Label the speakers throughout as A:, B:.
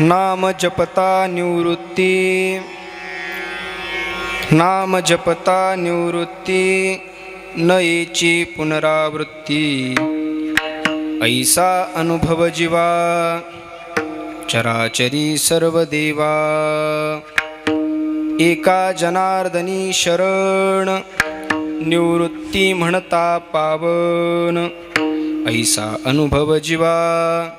A: नाम जपता निवृत्ती, नाम जपता निवृत्ती, नयेची पुनरावृत्ती. ऐसा अनुभव जीवा, चराचरी सर्व देवा. एका जनार्दनी शरण, निवृत्ती म्हणता पावन. ऐसा अनुभव जीवा,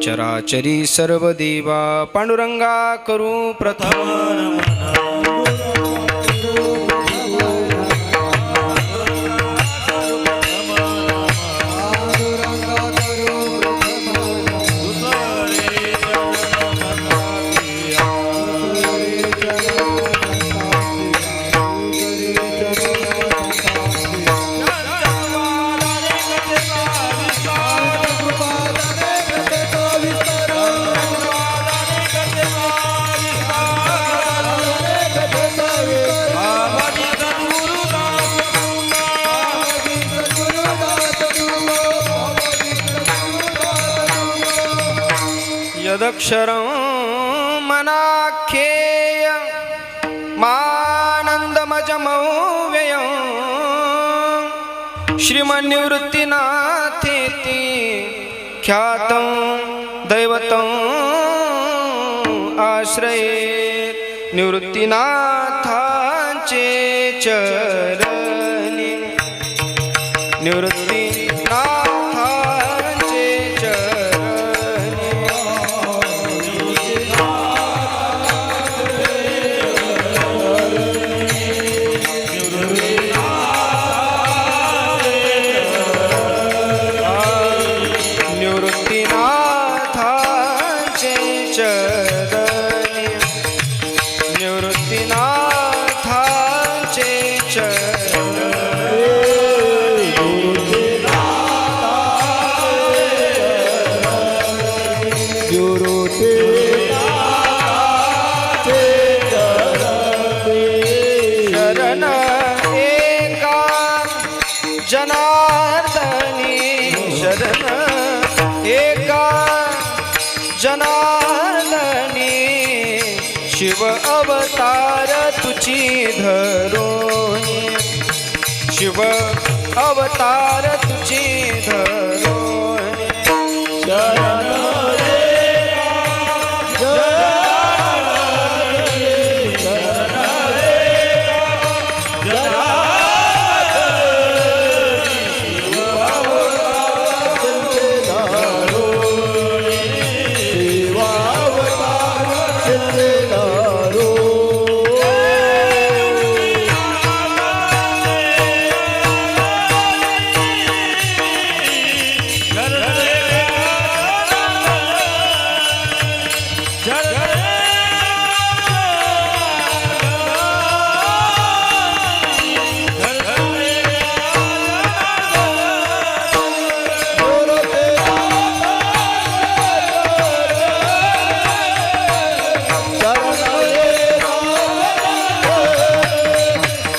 A: चराचरी सर्व देवा. पांडुरंगा करू प्रथम नमन. यदक्षरं मनाख्येय मानन्दमजमव्ययं श्रीमन्निवृत्तिनाथेति ख्यातं दैवतम् आश्रयेत्. निवृत्तिनाथांचे चरणी, निवृत्तिनाथांचे चरणी. निवृत्तिनाथांचे चरणी, निवृत्तिनाथांचे चरणी. शरण एका जनार्दनी, शरण एका जनार्दनी. शिव अवतार तुझी धरोनी, शिव अवतार तुझी धरोनी.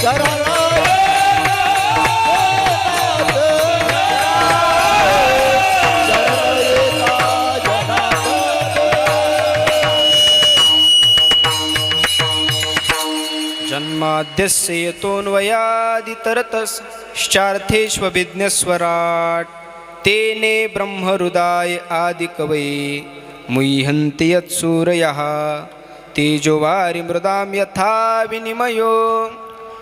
A: शरण जन्माद्यस्य यतोऽन्वयादितरतश्चार्थेष्वभिज्ञस्वराट्. तेने ब्रह्महृदाय आदिकवये मुह्यन्ति यत्सूरयः. तेजोवारि मृदां यथा विनिमयो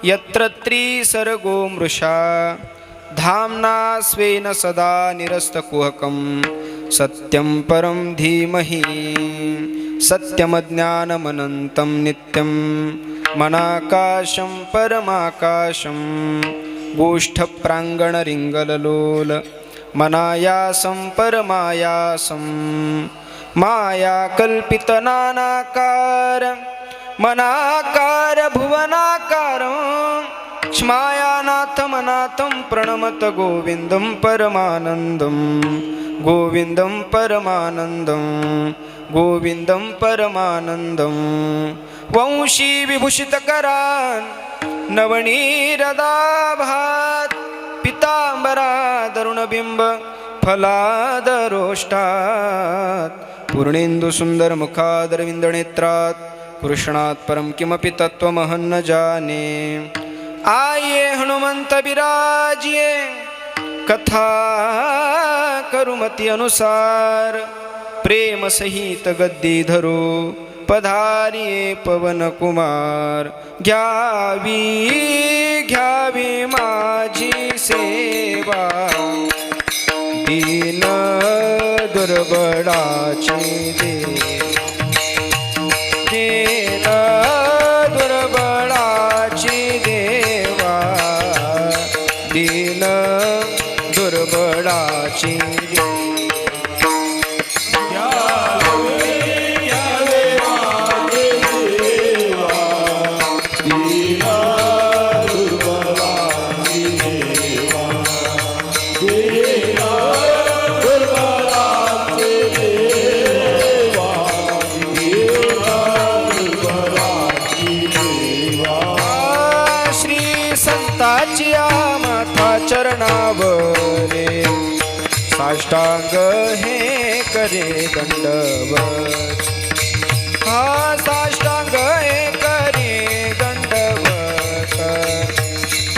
A: यत्र त्रिसर्गो मृषा. धाम्ना स्वेन सदा निरस्तकुहकं सत्यं परं धीमहि. सत्यमज्ञानमनन्तं नित्यं मनाकाशं परमाकाशं. गोष्ठप्राङ्गणरिङ्गललोल मनायासं परमायासं. मायाकल्पितनानाकार मनाकार भुवनाकारं. क्ष्मायानाथमनाथं प्रणमत गोविन्दं परमानन्दं. गोविन्दं परमानन्दं, गोविन्दं परमानन्दं. वंशी विभूषितकरान् नवनीरदाभात्. पीताम्बरादरुणबिम्ब फलादरोष्टात्. पूर्णेन्दुसुन्दरमुखादरविन्दनेत्रात् कृष्णात् परं किमपि तत्त्वमहं न जाने। आइए हनुमंत विराजिए कथा करुमति अनुसार, प्रेम सहित गद्दी धरो पधारिये पवन कुमार। घ्यावी घ्यावी माझी सेवा, दीन दुर्बळाची दीन दुर्बळाची देवा, दीन दुर्बळाची चरणावरे साष्टांग हे करे दंडवत। हा साष्टांग हे करे दंडवत,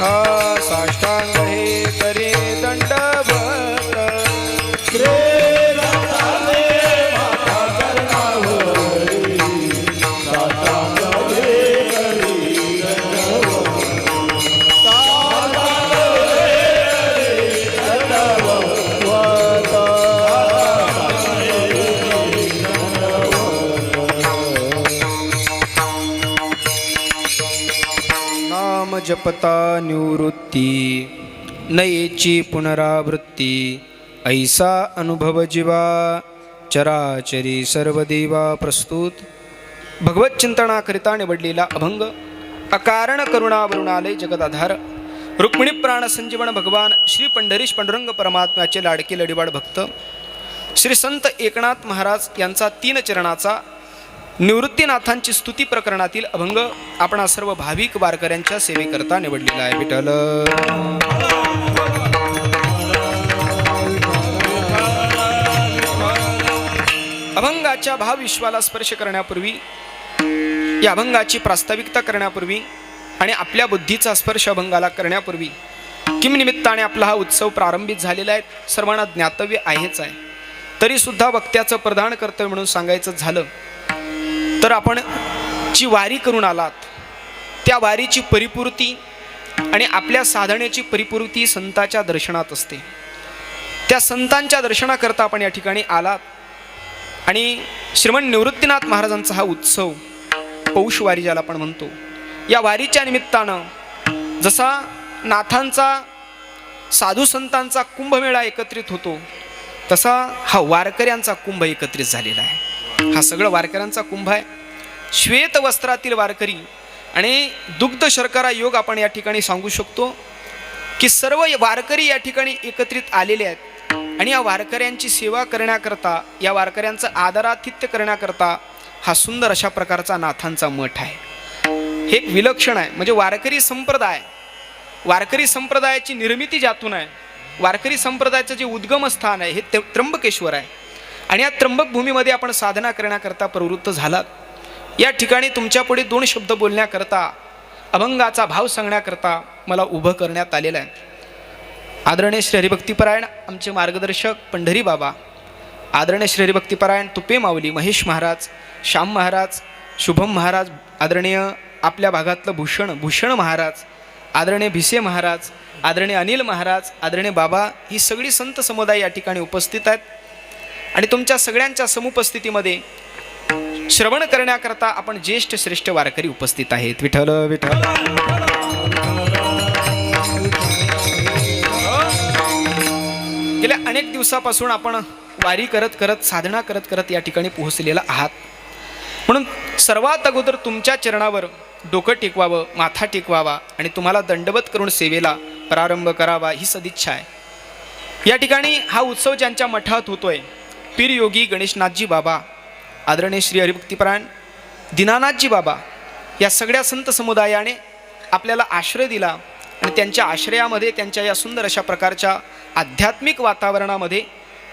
A: हा साष्टांग हे करे दंडवत। जपता निवृत्ती नयेची पुनरावृत्ती, ऐसा अनुभव जीवा चराचरी सर्वदेवा प्रस्तुत। भगवत चिंतनाकरिता निवडलेला अभंग अकारण करुणावरुणालय जगदाधार रुक्मिणी प्राण संजीवन भगवान श्री पंढरीश पांडुरंग परमात्म्याचे लाडके लडीवाड भक्त श्री संत एकनाथ महाराज यांचा 3 चरणाचा निवृत्तीनाथांची स्तुती प्रकरणातील अभंग आपणा सर्व भाविक वारकऱ्यांच्या सेवेकरता निवडलेला आहे। विठ्ठल अभंगाच्या भावविश्वाला स्पर्श करण्यापूर्वी, या अभंगाची प्रास्ताविकता करण्यापूर्वी आणि आपल्या बुद्धीचा स्पर्श अभंगाला करण्यापूर्वी किम निमित्ताने आपला हा उत्सव प्रारंभित झालेला आहे सर्वांना ज्ञातव्य आहेच आहे। तरी सुद्धा वक्त्याचं प्रधान कर्तव्य म्हणून सांगायचं झालं तर आपण जी वारी करून आलात त्या वारीची परिपूर्ती आणि आपल्या साधनेची परिपूर्ती संतांच्या दर्शनात असते। त्या संतांच्या दर्शनाकरता आपण या ठिकाणी आलात आणि श्रीमंत निवृत्तीनाथ महाराजांचा हा उत्सव पौष वारी ज्याला आपण म्हणतो, या वारीच्या निमित्तानं जसा नाथांचा साधू संतांचा कुंभमेळा एकत्रित होतो तसा हा वारकऱ्यांचा कुंभ एकत्रित झालेला आहे। हा सगळं वारकऱ्यांचा कुंभ आहे। श्वेत वस्त्रातील वारकरी आणि दुग्ध शर्करा योग आपण या ठिकाणी सांगू शकतो की सर्व वारकरी या ठिकाणी एकत्रित आलेले आहेत आणि या वारकऱ्यांची सेवा करण्याकरता, या वारकऱ्यांचं आदरातिथ्य करण्याकरता हा सुंदर अशा प्रकारचा नाथांचा मठ आहे। हे एक विलक्षण आहे। म्हणजे वारकरी संप्रदायाची निर्मिती ज्यातून आहे, वारकरी संप्रदायाचं जे उद्गम स्थान आहे हे त्र्यंबकेश्वर आहे आणि या त्र्यंबक भूमीमध्ये आपण साधना करण्याकरता प्रवृत्त झालात। या ठिकाणी तुमच्या पुढे 2 शब्द बोलण्याकरता, अभंगाचा भाव सांगण्याकरता मला उभं करण्यात आलेलं आहे। आदरणीय श्री हरिभक्तीपरायण आमचे मार्गदर्शक पंढरी बाबा, आदरणीय श्री हरिभक्तीपरायण तुपे माऊली महेश महाराज, श्याम महाराज, शुभम महाराज, आदरणीय आपल्या भागातलं भूषण महाराज, आदरणीय भिसे महाराज, आदरणीय अनिल महाराज, आदरणीय बाबा, ही सगळी संत समुदाय या ठिकाणी उपस्थित आहेत आणि तुमच्या सगळ्यांच्या समुपस्थितीमध्ये श्रवण करण्याकरता आपण ज्येष्ठ श्रेष्ठ वारकरी उपस्थित आहेत। विठ्ठल विठ्ठल। गेल्या अनेक दिवसापासून आपण वारी करत करत, साधना करत करत या ठिकाणी पोहोचलेला आहात, म्हणून सर्वात अगोदर तुमच्या चरणावर डोकं टेकवावं, माथा टेकवावा आणि तुम्हाला दंडवत करून सेवेला प्रारंभ करावा ही सदिच्छा आहे। या ठिकाणी हा उत्सव ज्यांच्या मठात होतोय, पीर योगी गणेशनाथजी बाबा, आदरणीय श्री हरिभक्तीपरायण दीनानाथजी बाबा, या सगळ्या संत समुदायाने आपल्याला आश्रय दिला आणि त्यांच्या आश्रयामध्ये, त्यांच्या या सुंदर अशा प्रकारच्या आध्यात्मिक वातावरणामध्ये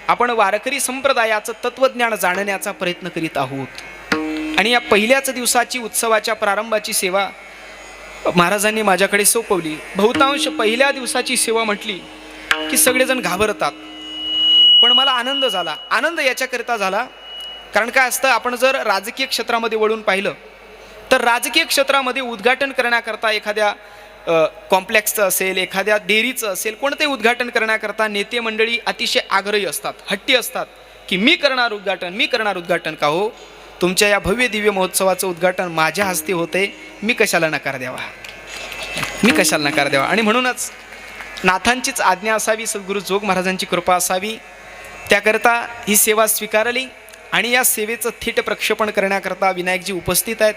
A: आपण वारकरी संप्रदायाचं तत्वज्ञान जाणण्याचा प्रयत्न करीत आहोत। आणि या पहिल्याच दिवसाची उत्सवाच्या प्रारंभाची सेवा महाराजांनी माझ्याकडे सोपवली। बहुतांश पहिल्या दिवसाची सेवा म्हटली की सगळेजण घाबरतात, पण मला आनंद झाला। आनंद याच्याकरिता झाला कारण काय असतं, आपण जर राजकीय क्षेत्रामध्ये वळून पाहिलं तर राजकीय क्षेत्रामध्ये उद्घाटन करण्याकरता एखाद्या कॉम्प्लेक्सचं असेल, एखाद्या डेअरीचं असेल, कोणतेही उद्घाटन करण्याकरता नेते मंडळी अतिशय आग्रही असतात, हट्टी असतात की मी करणार उद्घाटन। का हो, तुमच्या या भव्य दिव्य महोत्सवाचं उद्घाटन माझ्या हस्ते होते, मी कशाला नकार द्यावा। आणि म्हणूनच नाथांचीच आज्ञा असावी, सद्गुरू जोग महाराजांची कृपा असावी, त्याकरता ही सेवा स्वीकारली। आणि या सेवेचं थेट प्रक्षेपण करण्याकरता विनायकजी उपस्थित आहेत।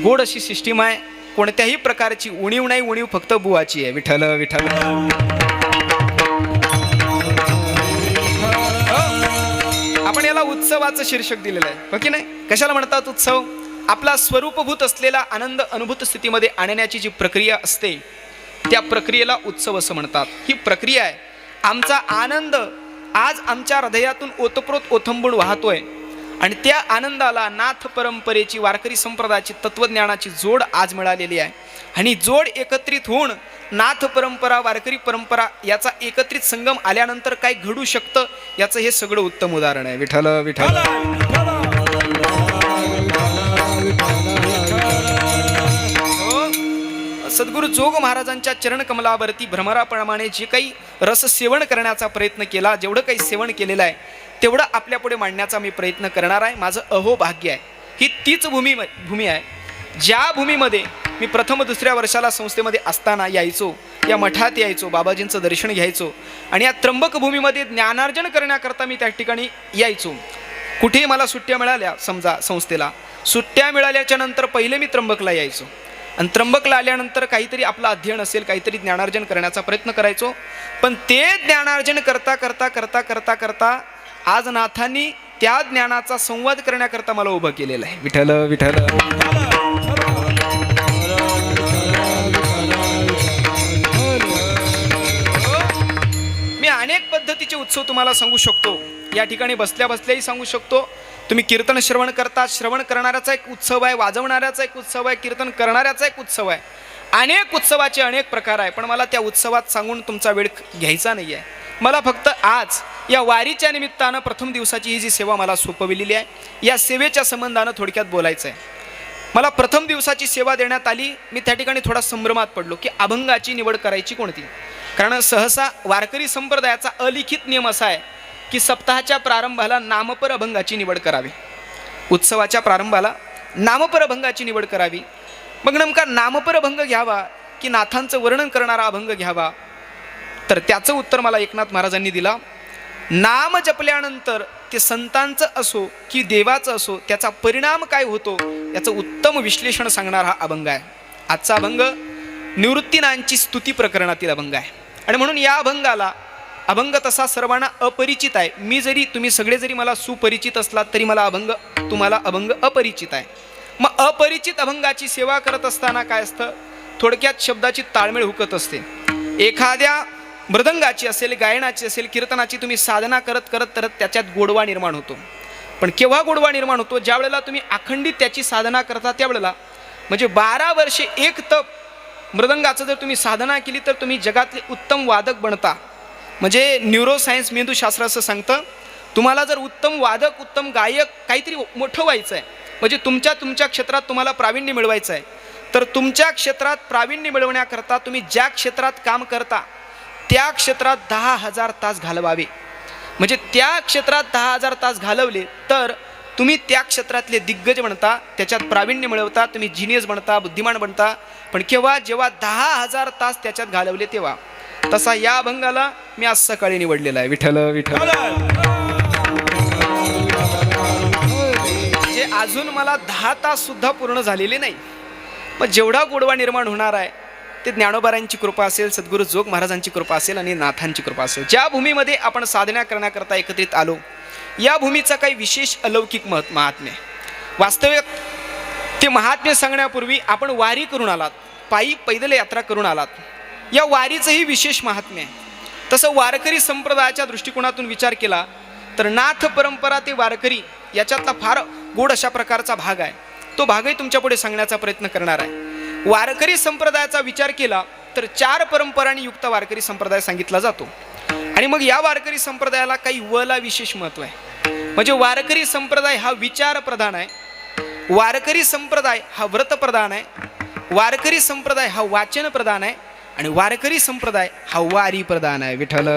A: गोड अशी सिस्टीम आहे, कोणत्याही प्रकारची उणीव नाही, उणीव फक्त बुवाची आहे। विठ्ठल विठ्ठल। आपण याला उत्सवाचं शीर्षक दिलेलं आहे, हो की नाही? कशाला म्हणतात उत्सव? आपला स्वरूपभूत असलेला आनंद अनुभूत स्थितीमध्ये आणण्याची जी प्रक्रिया असते त्या प्रक्रियेला उत्सव असं म्हणतात। ही प्रक्रिया आहे। आमचा आनंद आज आमच्या हृदयातून ओतप्रोत ओथंबून वाहतोय आणि त्या आनंदाला नाथ परंपरेची, वारकरी संप्रदायाची, तत्वज्ञानाची जोड आज मिळालेली आहे। आणि जोड एकत्रित होऊन नाथ परंपरा, वारकरी परंपरा याचा एकत्रित संगम आल्यानंतर काय घडू शकतं याचं हे सगळं उत्तम उदाहरण आहे। विठ्ठल विठ्ठल। सद्गुरू जोग महाराजांच्या चरणकमलावरती भ्रमराप्रमाणे जे काही रस सेवन करण्याचा प्रयत्न केला, जेवढं काही सेवन केलेलं आहे तेवढं आपल्या पुढे मांडण्याचा मी प्रयत्न करणार आहे। माझं अहोभाग्य आहे। ही तीच भूमी आहे ज्या भूमीमध्ये मी प्रथम दुसऱ्या वर्षाला संस्थेमध्ये असताना यायचो, या मठात यायचो, बाबाजींचं दर्शन घ्यायचो आणि या त्र्यंबक भूमीमध्ये ज्ञानार्जन करण्याकरता मी त्या ठिकाणी यायचो। कुठेही मला सुट्ट्या मिळाल्या, समजा संस्थेला सुट्ट्या मिळाल्याच्या नंतर पहिले मी त्र्यंबकला यायचो आणि त्र्यंबकला आल्यानंतर काहीतरी आपलं अध्ययन असेल, काहीतरी ज्ञानार्जन करण्याचा प्रयत्न करायचो। पण ते ज्ञानार्जन करता करता करता करता करता आज नाथांनी त्या ज्ञानाचा संवाद करण्याकरता मला उभं केलेलं आहे। विठ्ठल विठ्ठल। मी अनेक पद्धतीचे उत्सव तुम्हाला सांगू शकतो, या ठिकाणी बसल्या बसल्याही सांगू शकतो। तुम्ही कीर्तन श्रवण करता, श्रवण करणाऱ्याचा एक उत्सव आहे, वाजवणाऱ्याचा एक उत्सव आहे, कीर्तन करणाऱ्याचा एक उत्सव आहे। अनेक उत्सवाचे अनेक प्रकार आहे, पण मला त्या उत्सवात सांगून तुमचा वेळ घ्यायचा नाही आहे। मला फक्त आज या वारीच्या निमित्तानं प्रथम दिवसाची ही जी सेवा मला सोपविलेली आहे, या सेवेच्या संबंधानं थोडक्यात बोलायचं आहे। मला प्रथम दिवसाची सेवा देण्यात आली, मी त्या ठिकाणी थोडा संभ्रमात पडलो की अभंगाची निवड करायची कोणती। कारण सहसा वारकरी संप्रदायाचा अलिखित नियम असा आहे की सप्ताहाच्या प्रारंभाला नामपर अभंगाची निवड करावी, उत्सवाच्या प्रारंभाला नामपर अभंगाची निवड करावी। मग नेमका नामपर अभंग घ्यावा की नाथांचं वर्णन करणारा अभंग घ्यावा, तर त्याचं उत्तर मला एकनाथ महाराजांनी दिला। नाम जपल्यानंतर ते संतांचं असो की देवाचं असो त्याचा परिणाम काय होतो याचं उत्तम विश्लेषण सांगणारा हा अभंग आहे। आजचा अभंग निवृत्तीनांची स्तुती प्रकरणातील अभंग आहे आणि म्हणून या अभंगाला, अभंग तसा सर्वांना अपरिचित आहे। मी जरी, तुम्ही सगळे जरी मला सुपरिचित असलात तरी मला तुम्हाला अभंग अपरिचित आहे। मग अपरिचित अभंगाची सेवा करत असताना काय असतं, थोडक्यात शब्दाची ताळमेळ हुकत असते। एखाद्या मृदंगाची असेल, गायनाची असेल, कीर्तनाची तुम्ही साधना करत करत करत त्याच्यात गोडवा निर्माण होतो। पण केव्हा गोडवा निर्माण होतो? ज्या वेळेला तुम्ही अखंडित त्याची साधना करता त्यावेळेला, म्हणजे 12 वर्षे एक तप मृदंगाचं जर तुम्ही साधना केली तर तुम्ही जगातले उत्तम वादक बनता। म्हणजे न्यूरोसायन्स, मेंदूशास्त्र असं सांगतं, तुम्हाला जर उत्तम वादक, उत्तम गायक, काहीतरी मोठं व्हायचं आहे, म्हणजे तुमच्या क्षेत्रात तुम्हाला प्रावीण्य मिळवायचं आहे, तर तुमच्या क्षेत्रात प्रावीण्य मिळवण्याकरता तुम्ही ज्या क्षेत्रात काम करता त्या क्षेत्रात 10,000 तास घालवावे। म्हणजे त्या क्षेत्रात 10,000 तास घालवले तर तुम्ही त्या क्षेत्रातले दिग्गज बनता, त्याच्यात प्रावीण्य मिळवता, तुम्ही जिनियस बनता, बुद्धिमान बनता। पण केव्हा? जेव्हा 10,000 तास त्याच्यात घालवले तेव्हा। तसा या अभंगाला मी आज सकाळी निवडलेला आहे। विठ्ठल विठ्ठल। जे अजून मला 10 तास सुद्धा पूर्ण झालेले नाही। मग जेवढा गोडवा निर्माण होणार आहे ते ज्ञानोबारांची कृपा असेल, सद्गुरू जोग महाराजांची कृपा असेल आणि नाथांची कृपा असेल। ज्या भूमीमध्ये आपण साधना करण्याकरता एकत्रित आलो, या भूमीचा काही विशेष अलौकिक महात्म्य आहे। वास्तविक ते महात्म्य सांगण्यापूर्वी आपण वारी करून आलात, पायी पैदल यात्रा करून आलात, या वारीचंही विशेष महात्म्य आहे। तसं वारकरी संप्रदायाच्या दृष्टिकोनातून विचार केला तर नाथ परंपरा ते वारकरी याच्यातला फार गोड अशा प्रकारचा भाग आहे. तो भागही तुमच्या पुढे सांगण्याचा प्रयत्न करणार आहे. वारकरी संप्रदायाचा विचार केला तर 4 परंपरांनी युक्त वारकरी संप्रदाय सांगितला जातो. आणि मग या वारकरी संप्रदायाला काही वला विशेष महत्व आहे. म्हणजे वारकरी संप्रदाय हा विचार प्रधान आहे, वारकरी संप्रदाय हा व्रत प्रधान आहे, वारकरी संप्रदाय हा वाचन प्रधान आहे आणि वारकरी संप्रदाय हा वारी प्रधान आहे. विठ्ठल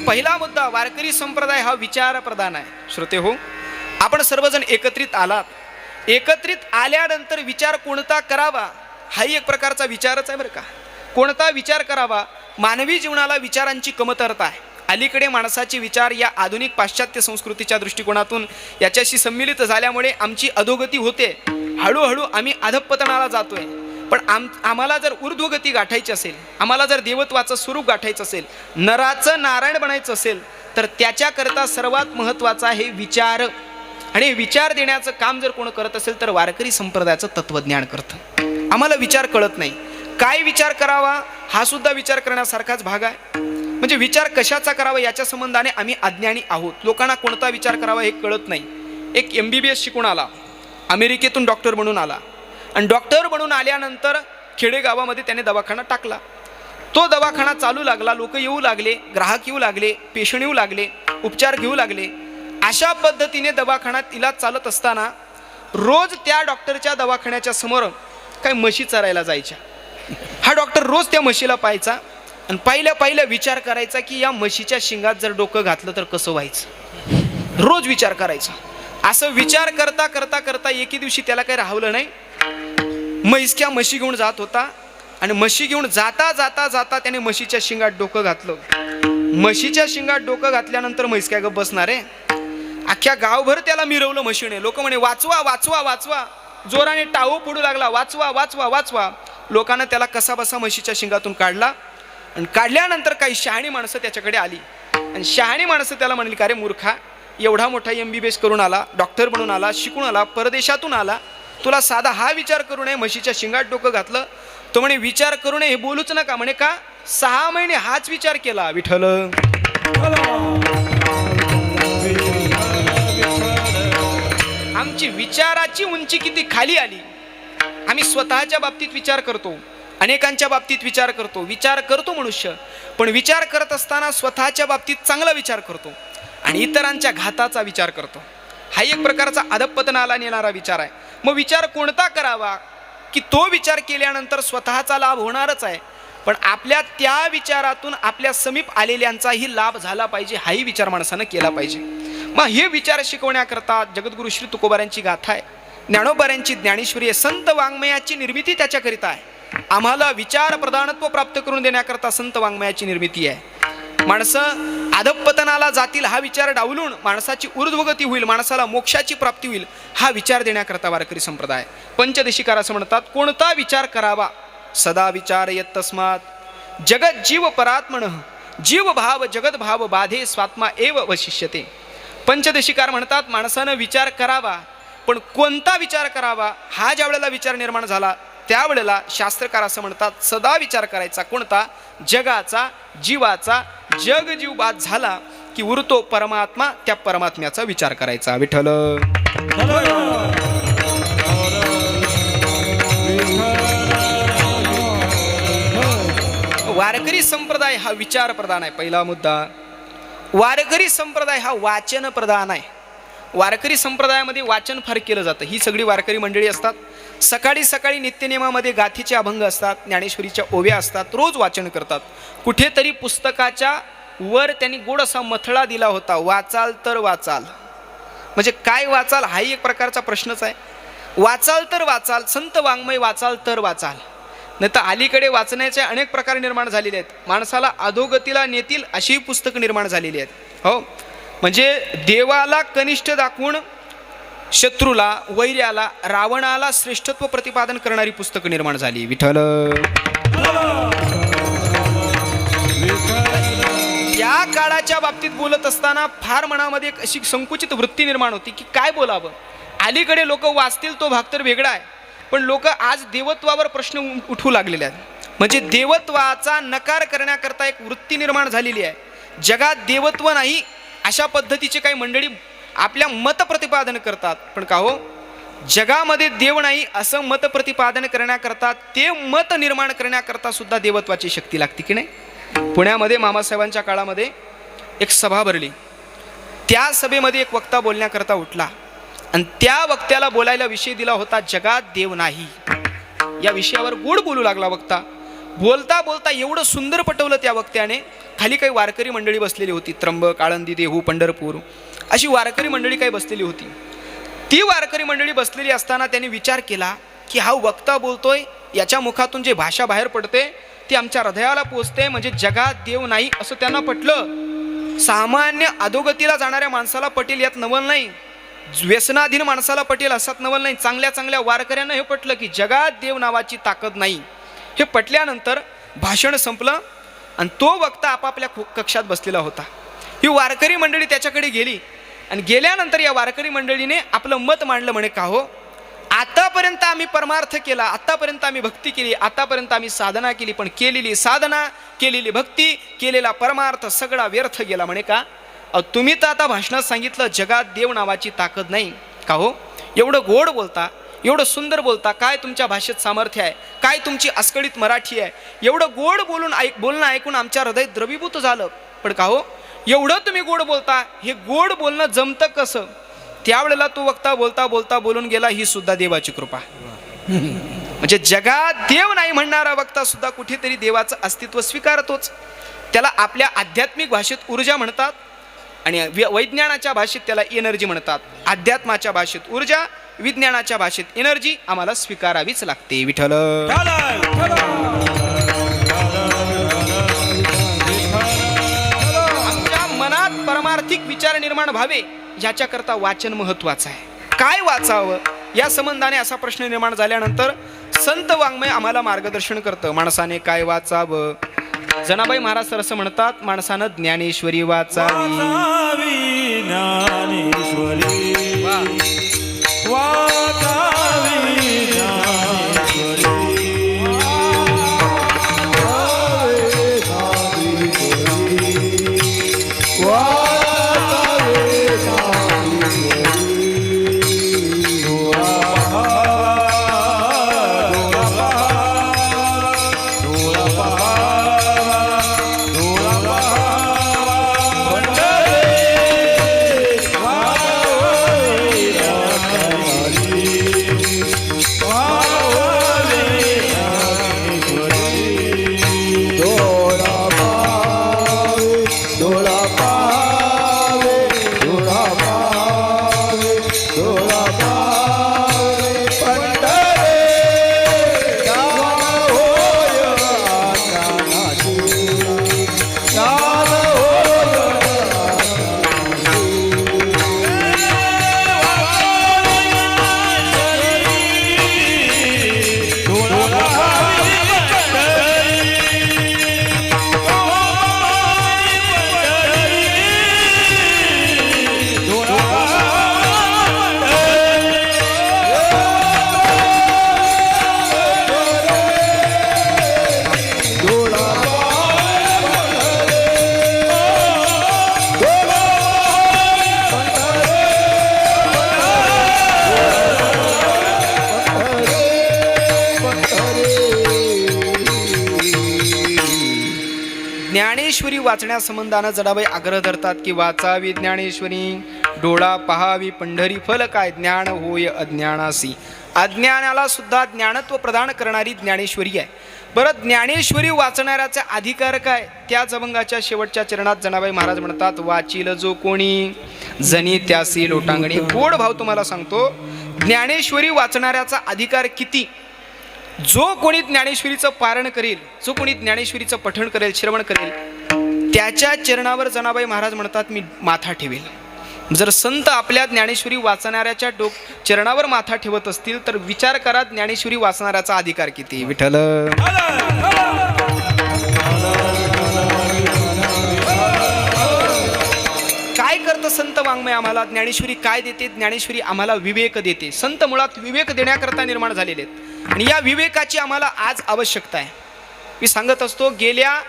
A: पहिला मुद्दा, वारकरी संप्रदाय हा विचार प्रधान आहे. श्रोते हो, आपण सर्वजण एकत्रित आलात. एकत्रित आल्यानंतर विचार कोणता करावा हाही एक प्रकारचा विचारच आहे बरं का. कोणता विचार करावा? मानवी जीवनाला विचारांची कमतरता आहे. अलीकडे माणसाचे विचार या आधुनिक पाश्चात्य संस्कृतीच्या दृष्टिकोनातून याच्याशी सम्मिलित झाल्यामुळे आमची अधोगती होते. हळूहळू आम्ही अधपतनाला जातोय. पण आम्हाला जर ऊर्ध्वगती गाठायची असेल, आम्हाला जर देवत्वाचं स्वरूप गाठायचं असेल, नराचं नारायण बनायचं असेल, तर त्याच्याकरता सर्वात महत्त्वाचा आहे विचार. आणि विचार देण्याचं काम जर कोण करत असेल तर वारकरी संप्रदायाचं तत्वज्ञान करतं. आम्हाला विचार कळत नाही. काय विचार करावा हा सुद्धा विचार करण्यासारखाच भाग आहे. म्हणजे विचार कशाचा करावा याच्या संबंधाने आम्ही अज्ञानी आहोत. लोकांना कोणता विचार करावा हे कळत नाही. एक MBBS शिकून आला, अमेरिकेतून डॉक्टर बनून आला आणि डॉक्टर बनून आल्यानंतर खेडेगावामध्ये त्याने दवाखाना टाकला. तो दवाखाना चालू लागला, लोक येऊ लागले, ग्राहक येऊ लागले, पेशंट येऊ लागले, उपचार घेऊ लागले. अशा पद्धतीने दवाखान्यात इलाज चालत असताना रोज त्या डॉक्टरच्या दवाखान्याच्या समोर काही म्हशी चरायला जायच्या. हा डॉक्टर रोज त्या म्हशीला पाहायचा आणि पहिल्या विचार करायचा की या म्हशीच्या शिंगात जर डोकं घातलं तर कसं व्हायचं. रोज विचार करायचा. असं विचार करता करता करता एके दिवशी त्याला काही राहवलं नाही. म्हशी घेऊन जात होता आणि म्हशी घेऊन जाता जाता जाता त्याने म्हशीच्या शिंगात डोकं घातलं. म्हशीच्या शिंगात डोकं घातल्यानंतर म्हैस काय गप्प बसणार आहे. अख्ख्या गावभर त्याला मिरवलं म्हशीने. लोक म्हणे वाचवा वाचवा वाचवा, जोराने टाळू पडू लागला, वाचवा वाचवा वाचवा. लोकांना त्याला कसा बसा म्हशीच्या शिंगातून काढला आणि काढल्यानंतर काही शहाणी माणसं त्याच्याकडे आली आणि शहाणी माणसं त्याला म्हणली, का रे मूर्खा, एवढा मोठा MBBS करून आला, डॉक्टर बनून आला, शिकून आला, परदेशातून आला, तुला साधा हा विचार करू नये, म्हशीच्या शिंगात डोकं घातलं. तो म्हणे विचार करू नये हे बोलूच नका. म्हणे का? 6 महिने हाच विचार केला. विठ्ठल आमची विचाराची उंची किती खाली आली. आम्ही स्वतःच्या बाबतीत विचार करतो, अनेकांच्या बाबतीत विचार करतो. विचार करतो मनुष्य, पण विचार करत असताना स्वतःच्या बाबतीत चांगला विचार करतो आणि इतरांच्या घाताचा विचार करतो. हा एक प्रकारचा अधपतनाला नेणारा विचार आहे. मग विचार कोणता करावा की तो विचार केल्यानंतर स्वतःचा लाभ होणारच आहे, पण आपल्या त्या विचारातून आपल्या समीप आलेल्यांचाही लाभ झाला पाहिजे, हाही विचार माणसानं केला पाहिजे. मग हे विचार शिकवण्याकरता जगद्गुरु श्री तुकोबारांची गाथा आहे, ज्ञानोबारांची ज्ञानेश्वरी आहे, संत वाङ्मयाची निर्मिती त्याच्याकरिता आहे. आम्हाला विचार प्रधानत्व प्राप्त करून देण्याकरता संत वाङ्मयाची निर्मिती आहे. माणसं अधपतनाला जातील हा विचार डावलून माणसाची ऊर्ध्वगती होईल, माणसाला मोक्षाची प्राप्ती होईल, हा विचार देण्याकरता वारकरी संप्रदाय. पंचदशिकार असं म्हणतात, कोणता विचार करावा? सदा विचार येत तस्मात जगत जीव परात्मनः जीव भाव जगत भाव बाधे स्वात्मा एव वशिष्यते. पंचदशिकार म्हणतात माणसानं विचार करावा, पण कोणता विचार करावा हा ज्या वेळेला विचार निर्माण झाला त्यावेळेला शास्त्रकार असं म्हणतात सदा विचार करायचा. कोणता? जगाचा, जीवाचा. जग जीव बाद झाला की उरतो परमात्मा, त्या परमात्म्याचा विचार करायचा. विठ्ठल वारकरी संप्रदाय हा विचार प्रधान आहे. पहिला मुद्दा, वारकरी संप्रदाय हा वाचन प्रधान आहे. वारकरी संप्रदायामध्ये वाचन फार केलं जातं. ही सगळी वारकरी मंडळी असतात. सकाळी सकाळी नित्यनेमामध्ये गाथेचे अभंग असतात, ज्ञानेश्वरीच्या ओव्या असतात, रोज वाचन करतात. कुठेतरी पुस्तकाच्या वर त्यांनी गोड असा मथळा दिला होता, वाचाल तर वाचाल. म्हणजे काय वाचाल हाही एक प्रकारचा प्रश्नच आहे. वाचाल तर वाचाल, संत वाङ्मय वाचाल तर वाचाल. नाही तर अलीकडे वाचण्याचे अनेक प्रकार निर्माण झालेले आहेत. माणसाला अधोगतीला नेतील अशी पुस्तकं निर्माण झालेली आहेत. हो, म्हणजे देवाला कनिष्ठ दाखवून शत्रूला, वैर्याला, रावणाला श्रेष्ठत्व प्रतिपादन करणारी पुस्तकं निर्माण झाली. विठ्ठल या काळाच्या बाबतीत बोलत असताना फार मनामध्ये एक अशी संकुचित वृत्ती निर्माण होती की काय बोलावं. अलीकडे लोक वाचतील तो भाग तर वेगळा आहे, पण लोक आज देवत्वावर प्रश्न उठवू लागलेले आहेत. म्हणजे देवत्वाचा नकार करण्याकरता एक वृत्ती निर्माण झालेली आहे. जगात देवत्व नाही अशा पद्धतीचे काही मंडळी आपल्या मत प्रतिपादन करतात. पण का हो, जगामध्ये देव नाही असं मत प्रतिपादन करण्याकरता, ते मत निर्माण करण्याकरता सुद्धा देवत्वाची शक्ती लागते की नाही. पुण्यामध्ये मामासाहेबांच्या काळामध्ये एक सभा भरली. त्या सभेमध्ये एक वक्ता बोलण्याकरता उठला आणि त्या वक्त्याला बोलायला विषय दिला होता जगात देव नाही. या विषयावर गोड बोलू लागला वक्ता. बोलता बोलता एवढं सुंदर पटवलं त्या वक्त्याने. खाली काही वारकरी मंडळी बसलेली होती. त्र्यंबक, आळंदी, देहू, पंढरपूर अशी वारकरी मंडळी काही बसलेली होती. ती वारकरी मंडळी बसलेली असताना त्यांनी विचार केला की हा वक्ता बोलतोय, याच्या मुखातून जे भाषा बाहेर पडते ती आमच्या हृदयाला पोचते, म्हणजे जगात देव नाही असं त्यांना पटलं. सामान्य अधोगतीला जाणाऱ्या माणसाला पटेल यात नवल नाही, व्यसनाधीन माणसाला पटेल असात नवल नाही. चांगल्या चांगल्या वारकऱ्यांना हे पटलं की जगात देव नावाची ताकद नाही. हे पटल्यानंतर भाषण संपलं आणि तो वक्ता आपापल्या कक्षात बसलेला होता. ही वारकरी मंडळी त्याच्याकडे गेली आणि गेल्यानंतर या वारकरी मंडळीने आपलं मत मांडलं. म्हणे का हो, आतापर्यंत आम्ही परमार्थ केला, आतापर्यंत आम्ही भक्ती केली, आतापर्यंत आम्ही साधना केली, पण केलेली साधना, केलेली भक्ती, केलेला परमार्थ सगळा व्यर्थ गेला. म्हणे का, तुम्ही तर आता भाषणात सांगितलं जगात देव नावाची ताकद नाही. का हो, एवढं गोड बोलता, एवढं सुंदर बोलता, काय तुमच्या भाषेत सामर्थ्य आहे, काय तुमची अस्खलित मराठी आहे, एवढं गोड बोलणं ऐकून आमच्या हृदय द्रवीभूत झालं. पण का हो, एवढं तुम्ही गोड बोलता, हे गोड बोलणं जमतं कसं. त्यावेळेला तो वक्ता बोलता बोलता बोलून गेला, ही सुद्धा देवाची कृपा. म्हणजे जगात देव नाही म्हणणारा वक्ता सुद्धा कुठेतरी देवाचं अस्तित्व स्वीकारतोच. त्याला आपल्या आध्यात्मिक भाषेत ऊर्जा म्हणतात आणि वैज्ञानाच्या भाषेत त्याला एनर्जी म्हणतात. अध्यात्माच्या भाषेत ऊर्जा, विज्ञानाच्या भाषेत एनर्जी आम्हाला स्वीकारावीच लागते. विठ्ठल. आमच्या मनात परमार्थिक विचार निर्माण व्हावे याच्याकरता वाचन महत्वाचं आहे. काय वाचावं या संबंधाने असा प्रश्न निर्माण झाल्यानंतर संत वाङ्मय आम्हाला मार्गदर्शन करतं. माणसाने काय वाचावं. जनाबाई महाराज तर असं म्हणतात, माणसानं ज्ञानेश्वरी वाचावी. ज्ञानेश्वरी वाचण्यासंबंधानं जडाबाई आग्रह धरतात की वाचावी ज्ञानेश्वरी, डोळा पहावी पंढरी, फल काय ज्ञान होय अज्ञानासी. अज्ञानाला सुद्धा ज्ञानत्व प्रदान करणारी ज्ञानेश्वरी आहे. बरं, ज्ञानेश्वरी वाचणाऱ्याचा अधिकार काय. त्याच अभंगाच्या शेवटच्या चरणात जनाबाई महाराज म्हणतात, वाचील जो कोणी जनी त्यासी लोटांगणी. गोड भाव तुम्हाला सांगतो, ज्ञानेश्वरी वाचणाऱ्याचा अधिकार किती. जो कोणी ज्ञानेश्वरीचं पारण करेल, जो कोणी ज्ञानेश्वरीचं पठण करेल, श्रवण करेल, त्याच्या चरणावर जनाबाई महाराज म्हणतात मी माथा ठेवेल. जर संत आपल्या ज्ञानेश्वरी वाचणाऱ्याच्या चरणावर माथा ठेवत असतील तर विचार करा ज्ञानेश्वरी वाचणाऱ्याचा अधिकार किती. विठ्ठल. काय करतं संत वाङ्मय आम्हाला ज्ञानेश्वरी काय देते? ज्ञानेश्वरी आम्हाला विवेक देते. संत मुळात विवेक देण्याकरता निर्माण झालेले आहेत आणि या विवेकाची आम्हाला आज आवश्यकता आहे. मी सांगत असतो, गेल्या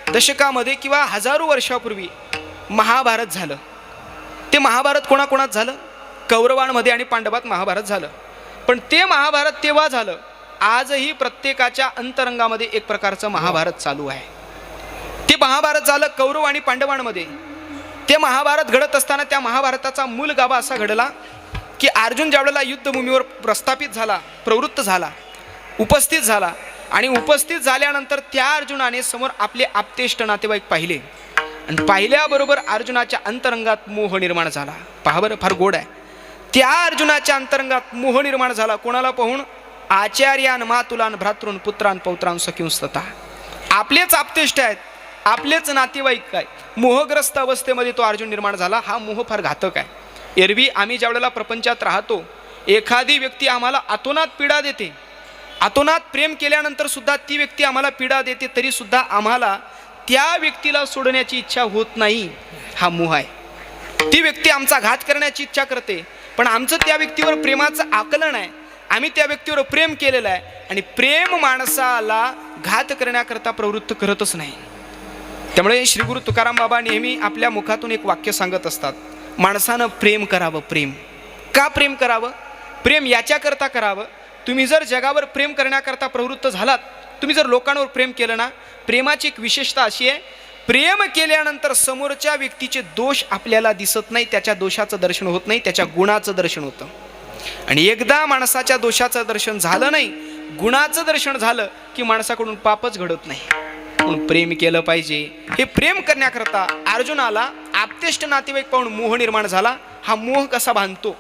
A: दशकामध्ये किंवा हजारो वर्षापूर्वी महाभारत झालं. ते महाभारत कोणाकोणात झालं? कौरवांमध्ये आणि पांडवात महाभारत झालं. पण ते महाभारत तेव्हा झालं, आजही प्रत्येकाच्या अंतरंगामध्ये एक प्रकारचं महाभारत चालू आहे. ते महाभारत झालं कौरव आणि पांडवांमध्ये. ते महाभारत घडत असताना त्या महाभारताचा मूल गाभा असा घडला की अर्जुन ज्यावेळेला युद्धभूमीवर प्रस्थापित झाला, प्रवृत्त झाला, उपस्थित झाला आणि उपस्थित झाल्यानंतर त्या अर्जुनाने समोर आपले आप्तेष्ट नातेवाईक पाहिले आणि पाहिल्याबरोबर अर्जुनाच्या अंतरंगात मोह निर्माण झाला. पहा बरं, फार गोड आहे. त्या अर्जुनाच्या अंतरंगात मोह निर्माण झाला. कोणाला पाहून? आचार्यान मातुलान भ्रातृन पुत्रान पौत्रान सखिंस्तता. आपलेच आप्तेष्ट आहेत, आपलेच नातेवाईक आहेत. मोहग्रस्त अवस्थेमध्ये तो अर्जुन निर्माण झाला. हा मोह फार घातक आहे. एरवी आम्ही ज्यावेळेला प्रपंचात राहतो, एखादी व्यक्ती आम्हाला अतोनात पीडा देते, अतोनात प्रेम केल्यानंतर सुद्धा ती व्यक्ती आम्हाला पीडा देते, तरी सुद्धा आम्हाला त्या व्यक्तीला सोडण्याची इच्छा होत नाही. हा मोह आहे. ती व्यक्ती आमचा घात करण्याची इच्छा करते, पण आमचं त्या व्यक्तीवर प्रेमाचं आकलन आहे. आम्ही त्या व्यक्तीवर प्रेम केलेलं आहे आणि प्रेम माणसाला घात करण्याकरता प्रवृत्त करतच नाही. त्यामुळे श्री गुरु तुकाराम बाबा नेहमी आपल्या मुखातून एक वाक्य सांगत असतात, माणसानं प्रेम करावं. प्रेम का प्रेम करावं? प्रेम याच्याकरता करावं, तुम्ही जर जगावर प्रेम करण्याकरता प्रवृत्त झालात, तुम्ही जर लोकांवर प्रेम केलं ना, प्रेमाची एक विशेषता अशी आहे, प्रेम केल्यानंतर समोरच्या व्यक्तीचे दोष आपल्याला दिसत नाही, त्याच्या दोषाचं दर्शन होत नाही, त्याच्या गुणाचं दर्शन होतं. आणि एकदा माणसाच्या दोषाचं दर्शन झालं नाही, गुणाचं दर्शन झालं की माणसाकडून पापच घडत नाही. म्हणून प्रेम केलं पाहिजे. हे प्रेम करण्याकरता अर्जुनाला आप्तेष्ट नातेवाईक पाहून मोह निर्माण झाला. हा मोह कसा बांधतो?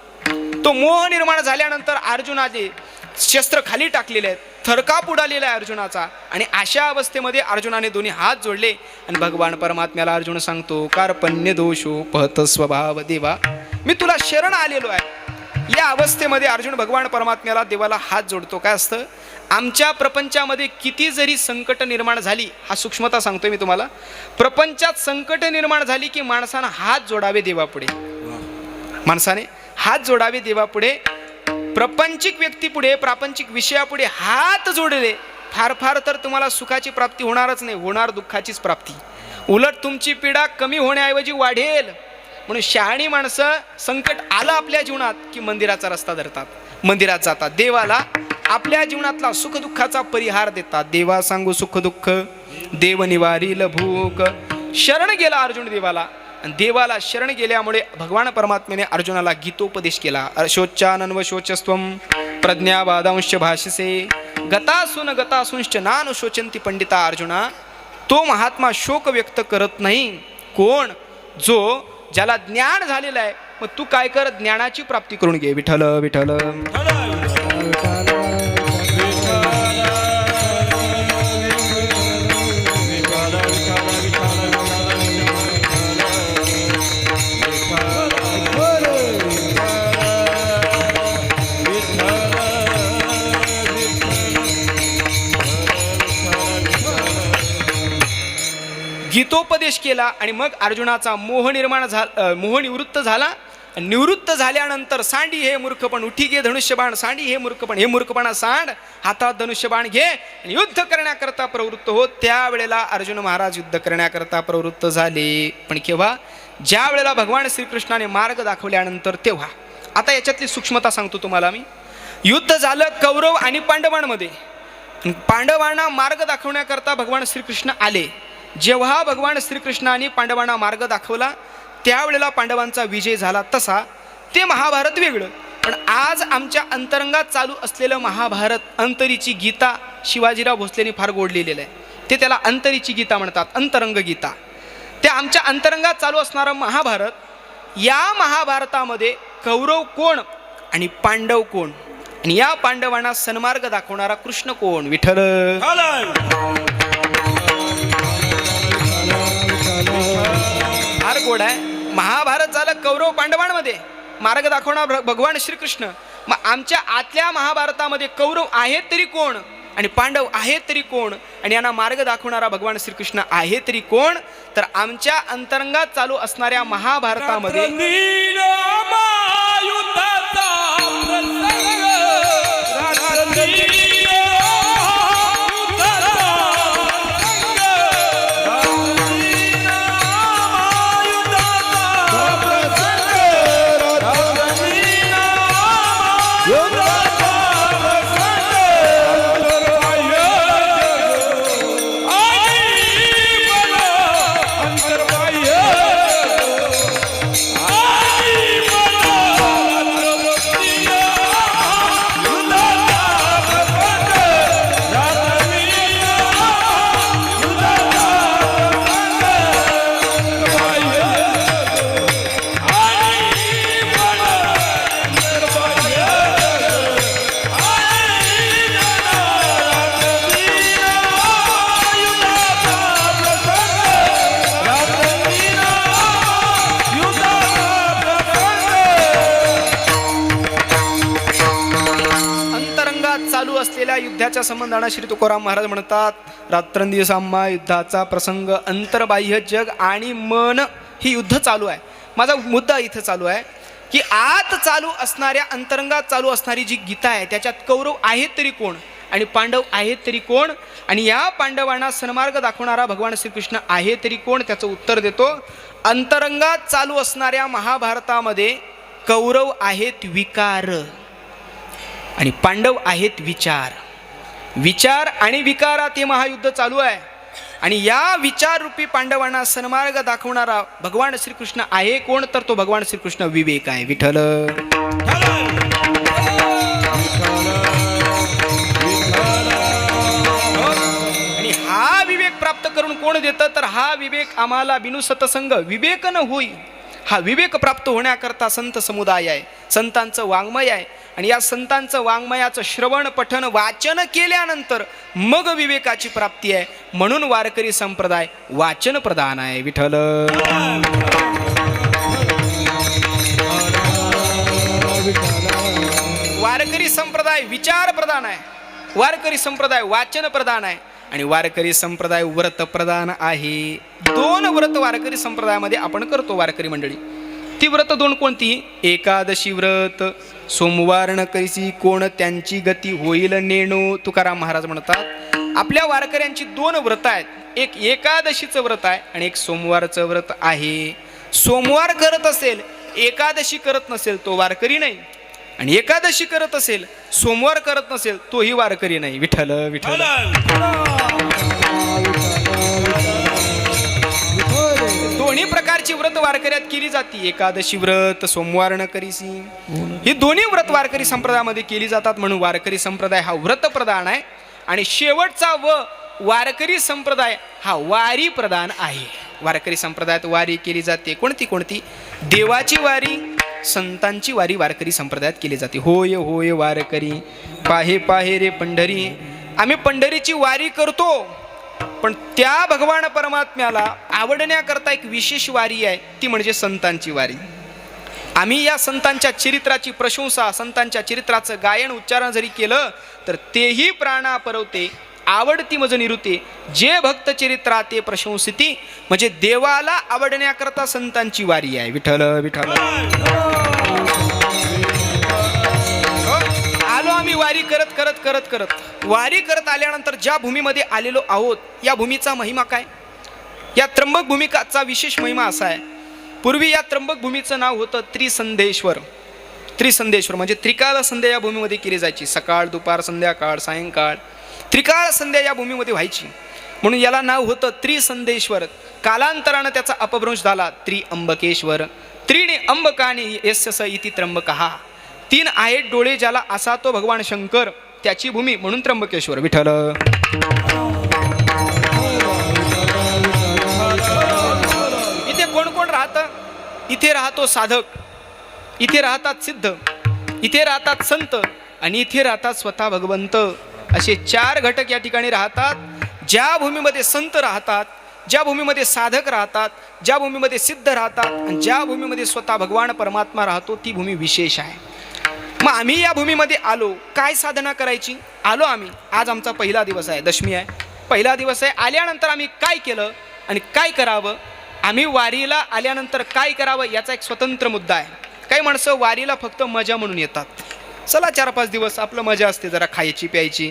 A: तो मोह निर्माण झाल्यानंतर अर्जुनाचे शस्त्र खाली टाकलेले आहेत, थरकाप उडालेला आहे अर्जुनाचा. आणि अशा अवस्थेमध्ये अर्जुनाने दोन्ही हात जोडले आणि भगवान परमात्म्याला अर्जुन सांगतो, कार्पण्य दोषो पहत स्वभाव देवा, मी तुला शरण आलेलो आहे. या अवस्थेमध्ये अर्जुन भगवान परमात्म्याला देवाला हात जोडतो. काय असतं? आमच्या प्रपंचामध्ये किती जरी संकट निर्माण झाली, हा सूक्ष्मता सांगतोय मी तुम्हाला, प्रपंचात संकट निर्माण झाली की माणसानं हात जोडावे देवापुढे. माणसाने हात जोडावे देवापुढे. प्रपंचिक व्यक्तीपुढे, प्रापंचिक विषयापुढे हात जोडले, फार फार तर तुम्हाला सुखाची प्राप्ती होणारच नाही, होणार दुःखाचीच प्राप्ती. उलट तुमची पीडा कमी होण्याऐवजी वाढेल. म्हणून शहाणी माणसं संकट आलं आपल्या जीवनात की मंदिराचा रस्ता धरतात, मंदिरात जातात, देवाला आपल्या जीवनातला सुखदुःखाचा परिहार देतात. देवा सांगू सुख दुःख देव निवारील भूक. शरण गेला अर्जुन देवाला आणि देवाला शरण गेल्यामुळे भगवान परमात्म्याने अर्जुनाला गीतोपदेश केला. शोच्चानन्व शोचस्त्वं प्रज्ञावादांश भाषसे गतासूंश्च नानु शोचंती पंडिता अर्जुना. तो महात्मा शोक व्यक्त करत नाही. कोण? जो ज्याला ज्ञान झालेलं आहे. मग तू काय कर, ज्ञानाची प्राप्ती करून घे. विठ्ठल विठ्ठल. गीतोपदेश केला आणि मग अर्जुनाचा मोह निर्माण झाला, मोह निवृत्त झाला. निवृत्त झाल्यानंतर सांडी हे मूर्खपण, उठी घे धनुष्यबाण. सांडी हे मूर्खपण, हे मूर्खपणा सांड, हातात धनुष्यबाण घे आणि युद्ध करण्याकरता प्रवृत्त हो. त्यावेळेला अर्जुन महाराज युद्ध करण्याकरता प्रवृत्त झाले. पण केव्हा? ज्या वेळेला भगवान श्रीकृष्णाने मार्ग दाखवल्यानंतर तेव्हा. आता याच्यातली सूक्ष्मता सांगतो तुम्हाला मी. युद्ध झालं कौरव आणि पांडवांमध्ये. पांडवांना मार्ग दाखवण्याकरता भगवान श्रीकृष्ण आले. जेव्हा भगवान श्रीकृष्णाने पांडवांना मार्ग दाखवला त्यावेळेला पांडवांचा विजय झाला. तसा ते महाभारत वेगळं. पण आज आमच्या अंतरंगात चालू असलेलं महाभारत, अंतरीची गीता, शिवाजीराव भोसलेंनी फार गोड लिहिलेलं आहे. ते त्याला अंतरीची गीता म्हणतात, अंतरंग गीता. ते आमच्या अंतरंगात चालू असणारं महाभारत. या महाभारतामध्ये कौरव कोण आणि पांडव कोण, आणि या पांडवांना सन्मार्ग दाखवणारा कृष्ण कोण? विठ्ठल. फार गोड आहे. महाभारत झालं कौरव पांडवांमध्ये, मार्ग दाखवणार भगवान श्रीकृष्ण. मग आमच्या आतल्या महाभारतामध्ये कौरव आहेत तरी कोण आणि पांडव आहे तरी कोण, आणि यांना मार्ग दाखवणारा भगवान श्रीकृष्ण आहे तरी कोण, तर आमच्या अंतरंगात चालू असणाऱ्या महाभारतामध्ये चालू असलेल्या युद्धाच्या संबंधाने श्री तुकाराम महाराज म्हणतात, रात्रंदिवस आम्हा युद्धाचा प्रसंग, अंतर्बाह्य जग आणि मन ही युद्ध चालू आहे. माझा मुद्दा इथं चालू आहे की आत चालू असणाऱ्या अंतरंगात चालू असणारी जी गीता आहे त्याच्यात कौरव आहेत तरी कोण आणि पांडव आहेत तरी कोण, आणि या पांडवांना सन्मार्ग दाखवणारा भगवान श्रीकृष्ण आहे तरी कोण, त्याचं उत्तर देतो. अंतरंगात चालू असणाऱ्या महाभारतामध्ये कौरव आहेत विकार आणि पांडव आहेत विचार. विचार आणि विकारात हे महायुद्ध चालू आहे, आणि या विचाररूपी पांडवांना सन्मार्ग दाखवणारा भगवान श्रीकृष्ण आहे कोण, तर तो भगवान श्रीकृष्ण विवेक आहे. विठ्ठल. आणि हा विवेक प्राप्त करून कोण देतं, तर हा विवेक आम्हाला बिनु सतसंग विवेक न होई. हा विवेक प्राप्त होण्याकरता संत समुदाय आहे, संतांचं वाङ्मय आहे, आणि या संतांचं वाङ्मयाचं श्रवण पठन वाचन केल्यानंतर मग विवेकाची प्राप्ती आहे. म्हणून वारकरी संप्रदाय वाचन प्रधान आहे. विठ्ठल. वारकरी संप्रदाय विचार प्रधान आहे, वारकरी संप्रदाय वाचन प्रधान आहे, आणि वारकरी संप्रदाय व्रत प्रधान आहे. दोन व्रत वारकरी संप्रदायामध्ये आपण करतो वारकरी मंडळी. ती व्रत दोन कोणती? एकादशी व्रत, सोमवार न करीसी कोण त्यांची गती होईल नेणो. तुकाराम महाराज म्हणतात आपल्या वारकऱ्यांची दोन व्रत आहेत, एक एकादशीचं व्रत आहे आणि एक सोमवारचं व्रत आहे. सोमवार करत असेल एकादशी करत नसेल तो वारकरी नाही, आणि एकादशी करत असेल सोमवार करत नसेल तोही वारकरी नाही. विठ्ठल. विठ्ठल. दोन्ही प्रकारची व्रत वारकऱ्यात केली जाते, एकादशी व्रत, सोमवार न करीसी, ही दोन्ही व्रत वारकरी संप्रदायामध्ये केली जातात. म्हणून वारकरी संप्रदाय हा व्रत प्रधान आहे, आणि शेवटचा वारकरी संप्रदाय हा वारी प्रधान आहे. वारकरी संप्रदायात वारी केली जाते. कोणती कोणती? देवाची वारी, संतांची वारी वारकरी संप्रदायात केली जाते. होय होय वारकरी पाहे पाहे रे पंढरी. आम्ही पंढरीची वारी करतो, पण त्या भगवान परमात्म्याला आवडण्याकरता एक विशेष वारी आहे, ती म्हणजे संतांची वारी. आम्ही या संतांच्या चरित्राची प्रशंसा, संतांच्या चरित्राचं गायन उच्चारण जरी केलं तर तेही प्राणा परवते, आवडती मज निरुते. जे भक्त चरित्रा ते प्रशंसिती, म्हणजे देवाला आवडण्याकरता संतांची वारी आहे. विठ्ठल. विठ्ठल. आलो आम्ही वारी करत करत करत करत वारी करत आल्यानंतर ज्या भूमीमध्ये आलेलो आहोत, या भूमीचा महिमा काय? या त्र्यंबक भूमिकाचा विशेष महिमा असा आहे, पूर्वी या त्र्यंबक भूमीचं नाव होतं त्रिसंदेश्वर. त्रिसंदेश्वर म्हणजे त्रिकाळ संध्या या भूमीमध्ये केली जायची. सकाळ, दुपार, संध्याकाळ, सायंकाळ त्रिकाळ संध्या या भूमीमध्ये व्हायची, म्हणून याला नाव होतं त्रिसंदेश्वर. कालांतरानं त्याचा अपभ्रंश झाला त्रिअंबकेश्वर. त्रीणी अंबकानी यस्य स इति त्र्यंबकः. तीन आहेत डोळे ज्याला असा तो भगवान शंकर, त्याची भूमी म्हणून त्र्यंबकेश्वर. विठ्ठल. इथे कोण कोण राहतं? इथे राहतो साधक, इथे राहतात सिद्ध, इथे राहतात संत, आणि इथे राहतात स्वतः भगवंत. असे चार घटक या ठिकाणी राहतात. ज्या भूमीमध्ये संत राहतात, ज्या भूमीमध्ये साधक राहतात, ज्या भूमीमध्ये सिद्ध राहतात, आणि ज्या भूमीमध्ये स्वतः भगवान परमात्मा राहतो, ती भूमी विशेष आहे. मग आम्ही या भूमीमध्ये आलो, काय साधना करायची? आलो आम्ही, आज आमचा पहिला दिवस आहे, दशमी आहे, पहिला दिवस आहे. आल्यानंतर आम्ही काय केलं आणि काय करावं, आम्ही वारीला आल्यानंतर काय करावं याचा एक स्वतंत्र मुद्दा आहे. काही माणसं वारीला फक्त मजा म्हणून येतात, चला 4-5 दिवस आपलं मजा असते, जरा खायची प्यायची,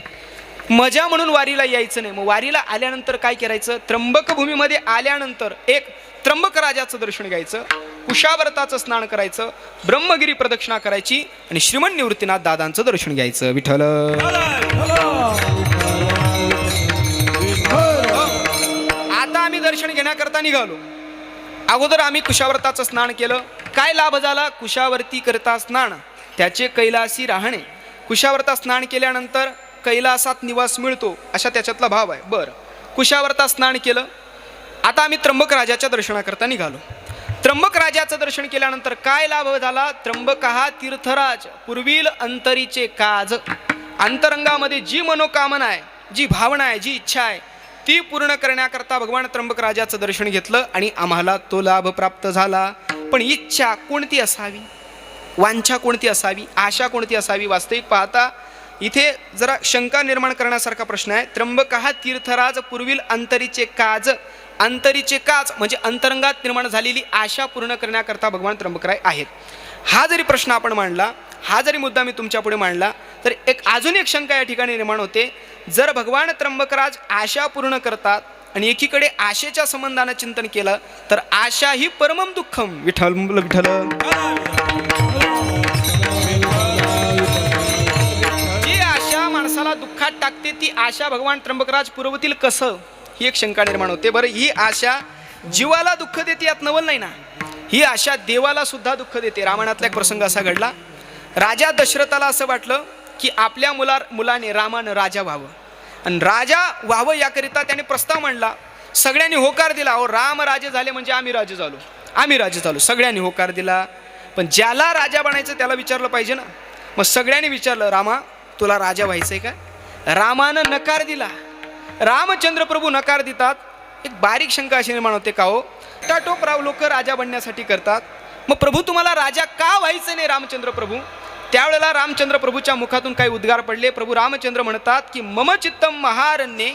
A: मजा म्हणून वारीला यायचं नाही. मग वारीला आल्यानंतर काय करायचं? त्र्यंबक भूमीमध्ये आल्यानंतर एक त्र्यंबक राजाचं दर्शन घ्यायचं, कुशावर्ताचं स्नान करायचं, ब्रह्मगिरी प्रदक्षिणा करायची आणि श्रीमन निवृत्तीनाथ दादांचं दर्शन घ्यायचं. विठ्ठल. आता आम्ही दर्शन घेण्याकरता निघालो. अगोदर आम्ही कुशावर्ताचं स्नान केलं. काय लाभ झाला? कुशावर्ती करता स्नान त्याचे कैलासी राहणे. कुशावर्ता स्नान केल्यानंतर कैलासात निवास मिळतो, अशा त्याच्यातला भाव आहे. बरं, कुशावर्ता स्नान केलं. आता आम्ही त्र्यंबक राजाच्या दर्शनाकरता निघालो. त्र्यंबक राजाचं दर्शन केल्यानंतर काय लाभ झाला? त्र्यंबक हा तीर्थराज, पूर्वील अंतरीचे काज. अंतरंगामध्ये जी मनोकामना आहे, जी भावना आहे, जी इच्छा आहे, ती पूर्ण करण्याकरता भगवान त्र्यंबक राजाचं दर्शन घेतलं आणि आम्हाला तो लाभ प्राप्त झाला. पण इच्छा कोणती असावी, वांछा कोणती असावी, आशा कोणती असावी? वास्तविक पाहता इथे जरा शंका निर्माण करण्यासारखा प्रश्न आहे. त्र्यंबक हा तीर्थराज, पूर्वील अंतरीचे काज. अंतरीचे काज म्हणजे अंतरंगात निर्माण झालेली आशा पूर्ण करण्याकरता भगवान त्र्यंबकराय आहेत. हा जरी प्रश्न आपण मांडला, हा जरी मुद्दा मी तुमच्या पुढे मांडला, तर अजून एक शंका या ठिकाणी निर्माण होते. जर भगवान त्र्यंबकराज आशा पूर्ण करतात आणि एकीकडे आशेच्या संबंधानं चिंतन केलं तर आशा ही परमम दुःखम. विठ्ठल विठ्ठल. जी आशा माणसाला दुःखात टाकते ती आशा भगवान त्र्यंबकराज पुरवतील कसं, ही एक शंका निर्माण होते. बरं, ही आशा जीवाला दुःख देते यात नवल नाही ना, ही आशा देवाला सुद्धा दुःख देते. रामायणातला एक प्रसंग असा घडला. राजा दशरथाला असं वाटलं की आपल्या मुलाने रामानं राजा व्हावं, आणि राजा व्हावं याकरिता त्याने प्रस्ताव मांडला. सगळ्यांनी होकार दिला, अहो राम राजे झाले म्हणजे आम्ही राजे झालो, आम्ही राजे झालो. सगळ्यांनी होकार दिला. पण ज्याला राजा बनायचं त्याला विचारलं पाहिजे ना. मग सगळ्यांनी विचारलं, रामा तुला राजा व्हायचंय का? रामानं नकार दिला. रामचंद्र प्रभू नकार देतात. एक बारीक शंका अशी निर्माण होते, का हो टाटोपराव लोक राजा बनण्यासाठी करतात, मग प्रभू तुम्हाला राजा का व्हायचं नाही रामचंद्र प्रभू? त्यावेळेला रामचंद्र प्रभूच्या मुखातून काही उद्गार पडले. प्रभू रामचंद्र म्हणतात की मम चित्तम महारण्ये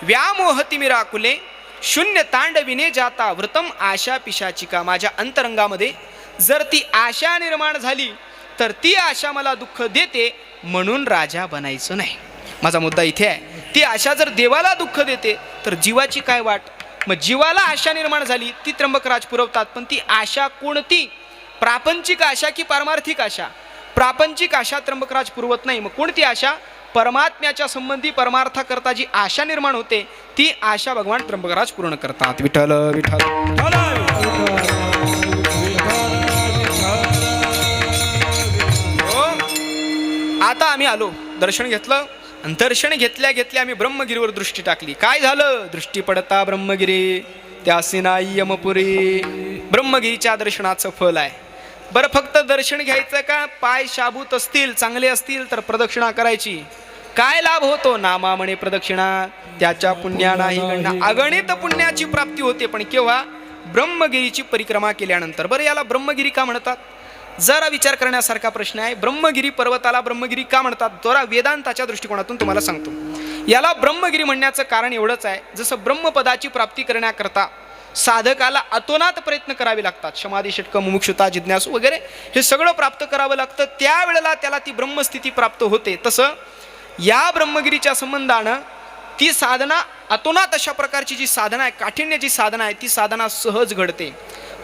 A: व्यामोहती मिराकुले शून्य तांडविने जाता वृतम आशा पिशाचिका. माझ्या अंतरंगामध्ये जर ती आशा निर्माण झाली तर ती आशा मला दुःख देते, म्हणून राजा बनायचं नाही. माझा मुद्दा इथे आहे, ती आशा जर देवाला दुःख देते तर जीवाची काय वाट? मग जीवाला आशा निर्माण झाली ती त्र्यंबकराज पुरवतात, पण ती आशा कोणती? प्रापंचिक आशा की पारमार्थिक आशा? प्रापंचिक आशा त्र्यंबकराज पुरवत नाही. मग कोणती आशा? परमात्म्याच्या संबंधी परमार्थाकरता जी आशा निर्माण होते ती आशा भगवान त्र्यंबकराज पूर्ण करतात. विठ्ठल विठ्ठल. आता आम्ही आलो, दर्शन घेतलं, आणि दर्शन घेतल्या घेतल्या आम्ही ब्रह्मगिरीवर दृष्टी टाकली. काय झालं? दृष्टी पडता ब्रह्मगिरी त्यासी नाही यमपुरी. ब्रह्मगिरीच्या दर्शनाचं फल आहे. बरं, फक्त दर्शन घ्यायचं का? पाय शाबूत असतील, चांगले असतील तर प्रदक्षिणा करायची. काय लाभ होतो? नामा म्हणे प्रदक्षिणा त्याच्या पुण्या नाही गणना. अगणित पुण्याची प्राप्ती होते, पण केव्हा? ब्रह्मगिरीची परिक्रमा केल्यानंतर. बरं, याला ब्रह्मगिरी का म्हणतात? जरा विचार करण्यासारखा प्रश्न आहे. ब्रह्मगिरी पर्वताला ब्रह्मगिरी का म्हणतात? जरा वेदांताच्या दृष्टिकोनातून तुम्हाला सांगतो. याला ब्रह्मगिरी म्हणण्याचं कारण एवढंच आहे, जसं ब्रह्मपदाची प्राप्ती करण्याकरता साधकाला अतोनात प्रयत्न करावे लागतात. समाधी षटक, मुमुक्षुता, जिज्ञासू वगैरे हे सगळं प्राप्त करावं लागतं. त्यावेळेला त्याला ती ब्रह्मस्थिती प्राप्त होते. तसं या ब्रह्मगिरीच्या संबंधानं ती साधना अतोनात अशा प्रकारची जी साधना आहे, काठिण्याची साधना आहे, ती साधना सहज घडते.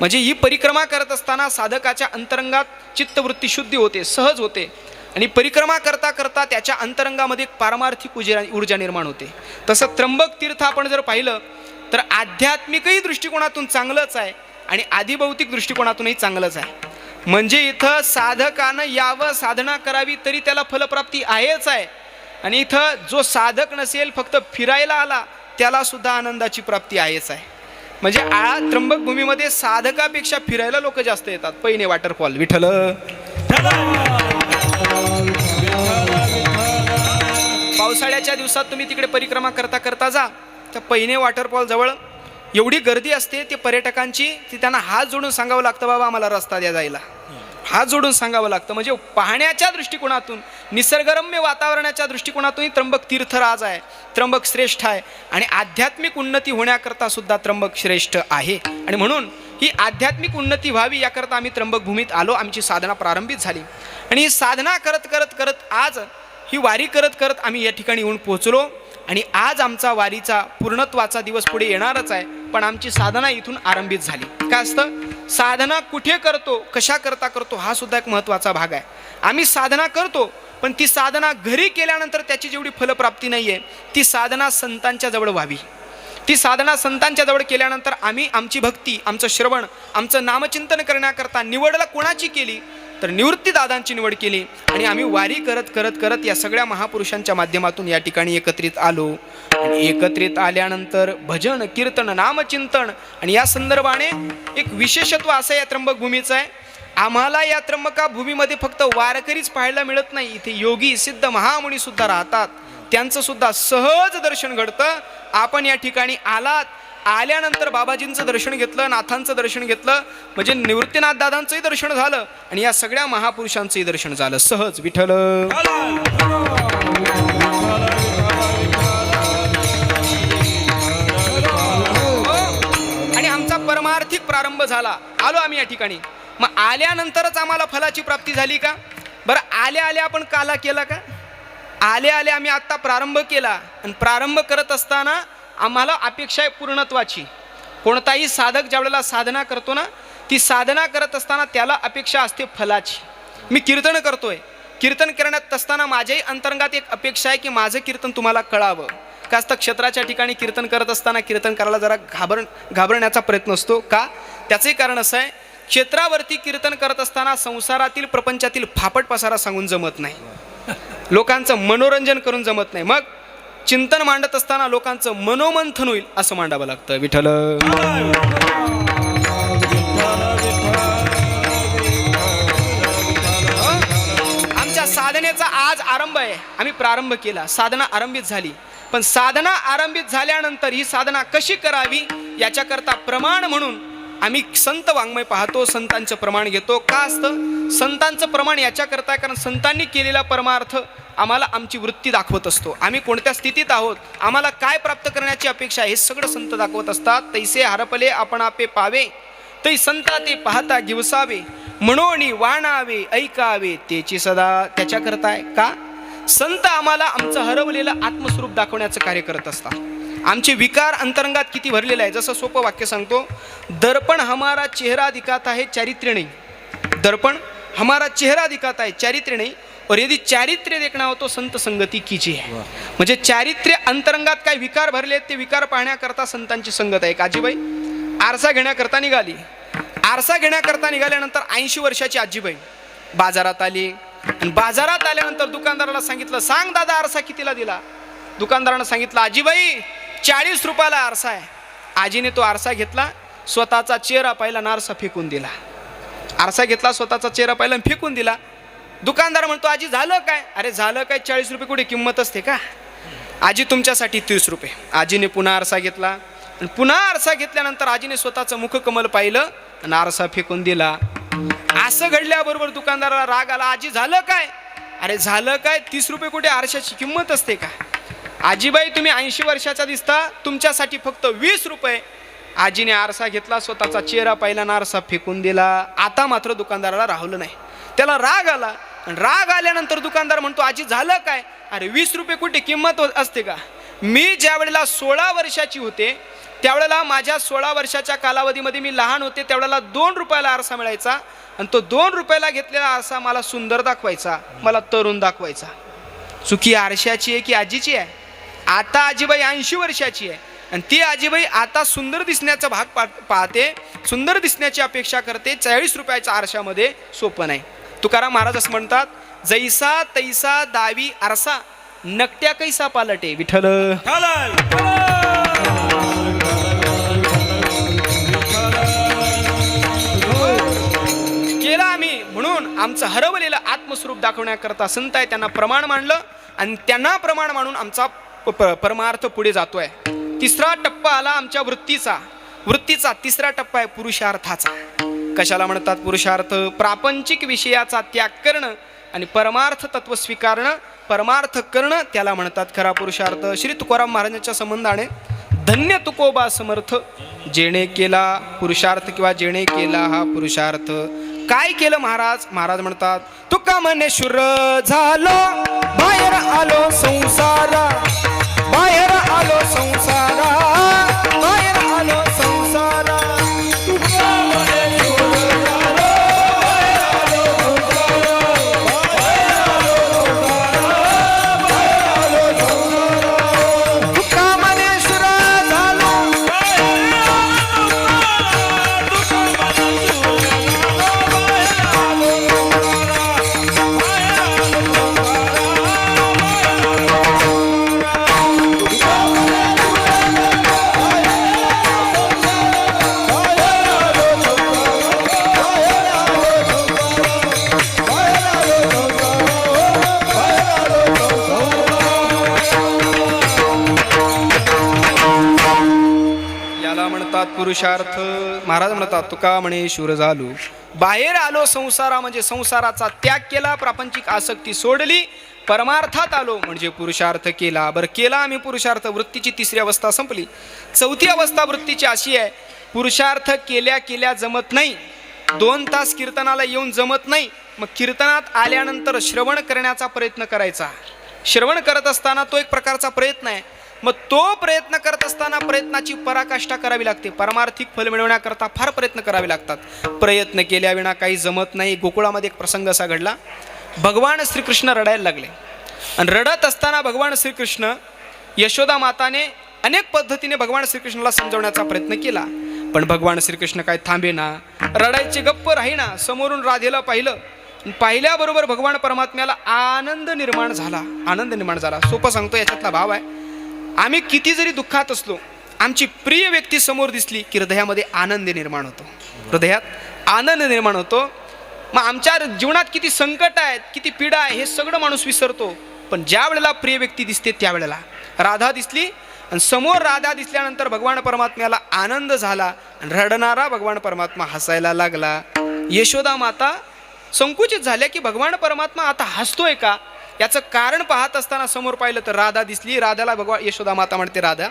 A: म्हणजे ही परिक्रमा करत असताना साधकाच्या अंतरंगात चित्तवृत्ती शुद्धी होते, सहज होते. आणि परिक्रमा करता करता त्याच्या अंतरंगामध्ये एक पारमार्थिक ऊर्जा निर्माण होते. तसं त्र्यंबक तीर्थ आपण जर पाहिलं तर आध्यात्मिकही दृष्टिकोनातून चांगलंच आहे आणि आधिभौतिक दृष्टिकोनातूनही चांगलंच आहे. म्हणजे इथं साधकानं यावं, साधना करावी तरी त्याला फलप्राप्ती आहेच आहे. आणि इथं जो साधक नसेल, फक्त फिरायला आला, त्याला सुद्धा आनंदाची प्राप्ती आहेच आहे. म्हणजे त्र्यंबक भूमीमध्ये साधकापेक्षा फिरायला लोक जास्त येतात. पैने वॉटरफॉल. विठ्ठल. पावसाळ्याच्या दिवसात तुम्ही तिकडे परिक्रमा करता करता जा, त्या पैने वॉटरफॉल जवळ एवढी गर्दी असते, ते पर्यटकांची, ती त्यांना हात जोडून सांगावं लागतं, बाबा आम्हाला रस्ता द्या जायला. हात जोडून सांगावं लागतं. म्हणजे पाहण्याच्या दृष्टिकोनातून, निसर्गरम्य वातावरणाच्या दृष्टिकोनातूनही त्र्यंबक तीर्थराज आहे, त्र्यंबक श्रेष्ठ आहे. आणि आध्यात्मिक उन्नती होण्याकरता सुद्धा त्र्यंबक श्रेष्ठ आहे. आणि म्हणून ही आध्यात्मिक उन्नती व्हावी याकरता आम्ही त्र्यंबक भूमीत आलो. आमची साधना प्रारंभित झाली आणि ही साधना करत करत करत आज ही वारी करत करत आम्ही या ठिकाणी येऊन पोहोचलो. आणि आज आमचा वारीचा पूर्णत्वाचा दिवस पुढे येणारच आहे, पण आमची साधना इथून आरंभित झाली. काय असतं, साधना कुठे करतो, कशा करता करतो, हा सुद्धा एक महत्त्वाचा भाग आहे. आम्ही साधना करतो, पण ती साधना घरी केल्यानंतर त्याची जेवढी फलप्राप्ती नाही आहे, ती साधना संतांच्या जवळ व्हावी. ती साधना संतांच्या जवळ केल्यानंतर आम्ही आमची भक्ती, आमचं श्रवण, आमचं नामचिंतन करण्याकरता निवडला कोणाची केली, तर निवृत्तीदादांची निवड केली. आणि आम्ही वारी करत करत करत या सगळ्या महापुरुषांच्या माध्यमातून या ठिकाणी एकत्रित आलो. आणि एकत्रित आल्यानंतर भजन, कीर्तन, नामचिंतन आणि या संदर्भाने एक विशेषत्व असं या त्र्यंबक भूमीचं आहे. आम्हाला या त्र्यंबका भूमीमध्ये फक्त वारकरीच पाहायला मिळत नाही, इथे योगी सिद्ध महामुनी सुद्धा राहतात, त्यांचं सुद्धा सहज दर्शन घडतं. आपण या ठिकाणी आल्यानंतर बाबाजींचं दर्शन घेतलं, नाथांचं दर्शन घेतलं, म्हणजे निवृत्तीनाथ दादांचंही दर्शन झालं आणि या सगळ्या महापुरुषांचंही दर्शन झालं सहज. विठ्ठल. आणि आमचा परमार्थिक प्रारंभ झाला. आलो आम्ही या ठिकाणी. मग आल्यानंतरच आम्हाला फलाची प्राप्ती झाली का? बरं, आल्या आपण काला केला का? आल्या आम्ही आत्ता प्रारंभ केला. आणि प्रारंभ करत असताना आम्हाला अपेक्षा आहे पूर्णत्वाची. कोणताही साधक ज्या वेळेला साधना करतो ना, ती साधना करत असताना त्याला अपेक्षा असते फलाची. मी कीर्तन करतोय, कीर्तन करण्यात असताना माझ्याही अंतरंगात एक अपेक्षा आहे की माझं कीर्तन तुम्हाला कळावं. का असतं, क्षेत्राच्या ठिकाणी कीर्तन करत असताना कीर्तन करायला जरा घाबरण्याचा प्रयत्न असतो. का? त्याचंही कारण असं आहे, क्षेत्रावरती कीर्तन करत असताना संसारातील प्रपंचातील फापट पसारा सांगून जमत नाही, लोकांचं मनोरंजन करून जमत नाही. मग चिंतन मांडत असताना लोकांचं मनोमंथन होईल असं मांडावं लागतं. विठ्ठल. आमच्या साधनेचा आज आरंभ आहे. आम्ही प्रारंभ केला, साधना आरंभित झाली. पण साधना आरंभित झाल्यानंतर ही साधना कशी करावी याच्याकरता प्रमाण म्हणून आम्ही संत वाङ्मय पाहतो, संतांचं प्रमाण घेतो. का असतं संतांचं प्रमाण? याच्याकरता आहे कारण संतांनी केलेला परमार्थ आम्हाला आमची वृत्ती दाखवत असतो. आम्ही कोणत्या स्थितीत आहोत, आम्हाला काय प्राप्त करण्याची अपेक्षा आहे, हे सगळं संत दाखवत असतात. तैसे हरपले आपण आपे पावे, तै संता ते पाहता गिवसावे, म्हणोनी वाणावे ऐकावे तेची सदा. त्याच्याकरता आहे का संत आम्हाला आमचं हरवलेलं आत्मस्वरूप दाखवण्याचं कार्य करत असतात. आमचे विकार अंतरंगात किती भरलेलं आहे. जसं सोपं वाक्य सांगतो, दर्पण हमारा चेहरा दिखाता है चारित्र्य नहीं. दर्पण हमारा चेहरा दिखाता है चारित्र्य नहीं, और यदि चारित्र्य देखना हो तो संत संगती कीजिए. म्हणजे चारित्र्य अंतरंगात काय विकार भरले, ते विकार पाहण्याकरता संतांची संगत आहे. आजीबाई आरसा घेण्याकरता निघाली. आरसा घेण्याकरता निघाल्यानंतर 80 वर्षाची आजीबाई बाजारात आली. आणि बाजारात आल्यानंतर दुकानदाराला सांगितलं, सांग दादा आरसा कितीला दिला? दुकानदारानं सांगितलं, आजीबाई 40 रुपयाला आरसा आहे. आजीने तो आरसा घेतला, स्वतःचा चेहरा पाहिला, आरसा फेकून दिला. आरसा घेतला, स्वतःचा चेहरा पाहिला, फेकून दिला. दुकानदार म्हणतो, आजी झालं काय? अरे झालं काय, 40 रुपये कुठे किंमत असते का? आजी तुमच्यासाठी 30 रुपये. आजीने पुन्हा आरसा घेतला आणि पुन्हा आरसा घेतल्यानंतर आजीने स्वतःचं मुखकमल पाहिलं आणि आरसा फेकून दिला. असं घडल्याबरोबर दुकानदाराला राग आला, आजी झालं काय? अरे झालं काय, 30 रुपये कुठे आरशाची किंमत असते का? आजीबाई तुम्ही 80 वर्षाचा दिसता, तुमच्यासाठी फक्त 20 रुपये. आजीने आरसा घेतला, स्वतःचा चेहरा पाहिला, आरसा फेकून दिला. आता मात्र दुकानदाराला राहवलं नाही, त्याला राग आला. राग आल्यानंतर दुकानदार म्हणतो, आजी झालं काय? अरे 20 रुपये कुठे किंमत असते का? मी ज्या वेळेला 16 वर्षाची होते त्यावेळेला माझ्या 16 वर्षाच्या कालावधीमध्ये मी लहान होते, त्यावेळेला 2 रुपयाला आरसा मिळायचा आणि तो 2 रुपयाला घेतलेला आरसा मला सुंदर दाखवायचा, मला तरुण दाखवायचा. चुकी आरशाची आहे की आजीची आहे? आता आजीबाई 80 वर्षाची आहे आणि ती आजीबाई आता सुंदर दिसण्याचा भाग पाहते, सुंदर दिसण्याची अपेक्षा करते. 40 रुपयाच्या आरशामध्ये सोपं नाही. तुकाराम महाराज असं म्हणतात, जैसा तैसा दावी आरसा, नकट्या कैसा पालटे. विठ्ठल. केला आम्ही. म्हणून आमचं हरवलेलं आत्मस्वरूप दाखवण्याकरता संत आहे, त्यांना प्रमाण मांडलं आणि त्यांना प्रमाण मानून आमचा परमार्थ पुढे जातोय. तिसरा टप्पा आला आमच्या वृत्तीचा. तिसरा टप्पा आहे पुरुषार्थाचा. कशाला म्हणतात पुरुषार्थ? प्रापंचिक विषयाचा त्याग करणं आणि परमार्थ तत्व स्वीकारणं, परमार्थ करणं, त्याला म्हणतात खरा पुरुषार्थ. श्री तुकाराम महाराजांच्या संबंधाने धन्य तुकोबा समर्थ, जेणे केला पुरुषार्थ किंवा जेणे केला हा पुरुषार्थ. काय केलं महाराज? महाराज म्हणतात तुका म्हणे शुर झालो, बाहेर आलो संसारा, बाहेर आलो संसारा, बाहेर आलो संसारा. पुरुषार्थ. महाराज म्हणतात तुका म्हणे शूर झालो, बाहेर आलो संसारा म्हणजे संसाराचा त्याग केला, प्रापंचिक आसक्ती सोडली, परमार्थात आलो म्हणजे पुरुषार्थ केला. बरं केला आम्ही पुरुषार्थ. वृत्तीची तिसरी अवस्था संपली. चौथी अवस्था वृत्तीची अशी आहे, पुरुषार्थ केल्या केल्या जमत नाही, 2 तास कीर्तनाला येऊन जमत नाही, मग कीर्तनात आल्यानंतर श्रवण करण्याचा प्रयत्न करायचा. श्रवण करत असताना तो एक प्रकारचा प्रयत्न आहे. मग तो प्रयत्न करत असताना प्रयत्नाची पराकाष्ठा करावी लागते. परमार्थिक फल मिळवण्याकरता फार प्रयत्न करावे लागतात. प्रयत्न केल्याविना काही जमत नाही. गोकुळामध्ये एक प्रसंग असा घडला, भगवान श्रीकृष्ण रडायला लागले आणि रडत असताना भगवान श्रीकृष्ण, यशोदा माताने अनेक पद्धतीने भगवान श्रीकृष्णाला समजवण्याचा प्रयत्न केला, पण भगवान श्रीकृष्ण काय थांबेना, रडायचे गप्प राहीना. समोरून राधेला पाहिलं, पाहिल्याबरोबर भगवान परमात्म्याला आनंद निर्माण झाला. आनंद निर्माण झाला. सोपं सांगतो, याच्यातला भाव आहे, आम्ही किती जरी दुःखात असलो, आमची प्रिय व्यक्ती समोर दिसली की हृदयामध्ये आनंद निर्माण होतो. हृदयात आनंद निर्माण होतो. मग आमच्या जीवनात किती संकट आहेत, किती पीडा आहे, हे सगळं माणूस विसरतो. पण ज्या वेळेला प्रिय व्यक्ती दिसते त्यावेळेला, राधा दिसली आणि समोर राधा दिसल्यानंतर भगवान परमात्म्याला आनंद झाला आणि रडणारा भगवान परमात्मा हसायला लागला. यशोदा माता संकुचित झाल्या की भगवान परमात्मा आता हसतोय का, याचं कारण पाहत असताना समोर पाहिलं तर राधा दिसली. राधाला भगवान यशोदा माता म्हणते, राधा,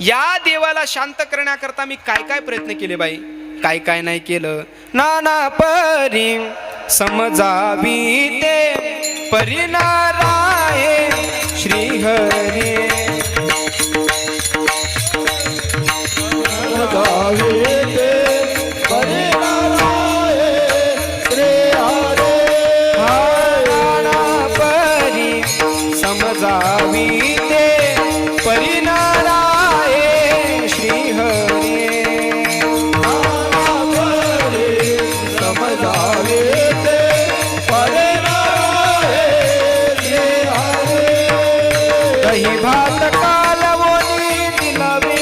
A: या देवाला शांत करण्याकरता मी काय काय प्रयत्न केले बाई, काय काय नाही केलं. नाना परी समजावी ते परिणाराये श्रीहरी, समजावी ते परिणाराये श्रीहरी, समजावे ते परिणाराये श्रीहरी. दही भात कालवोनी दिलावे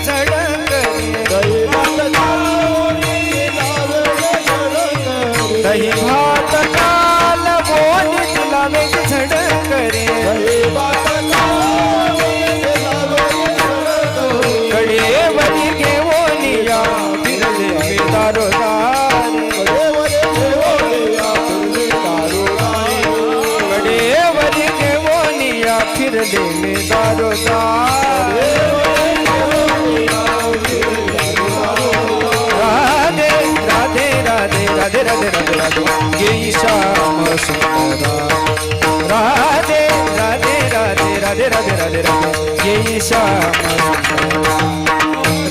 A: झडकरी, दही भात कालवोनी दही भात कालवोनी दिलावे झडकरी, कडेवरी घेऊनिया फिरले मी दारोदार, कडेवरी घेऊनिया फिरले मी दारोदार. राधे राधे राधे राधे राधे राधे राधे ये श्याम सुंदरा, राधे राधे राधे राधे राधे राधे राधे ये श्याम सुंदरा,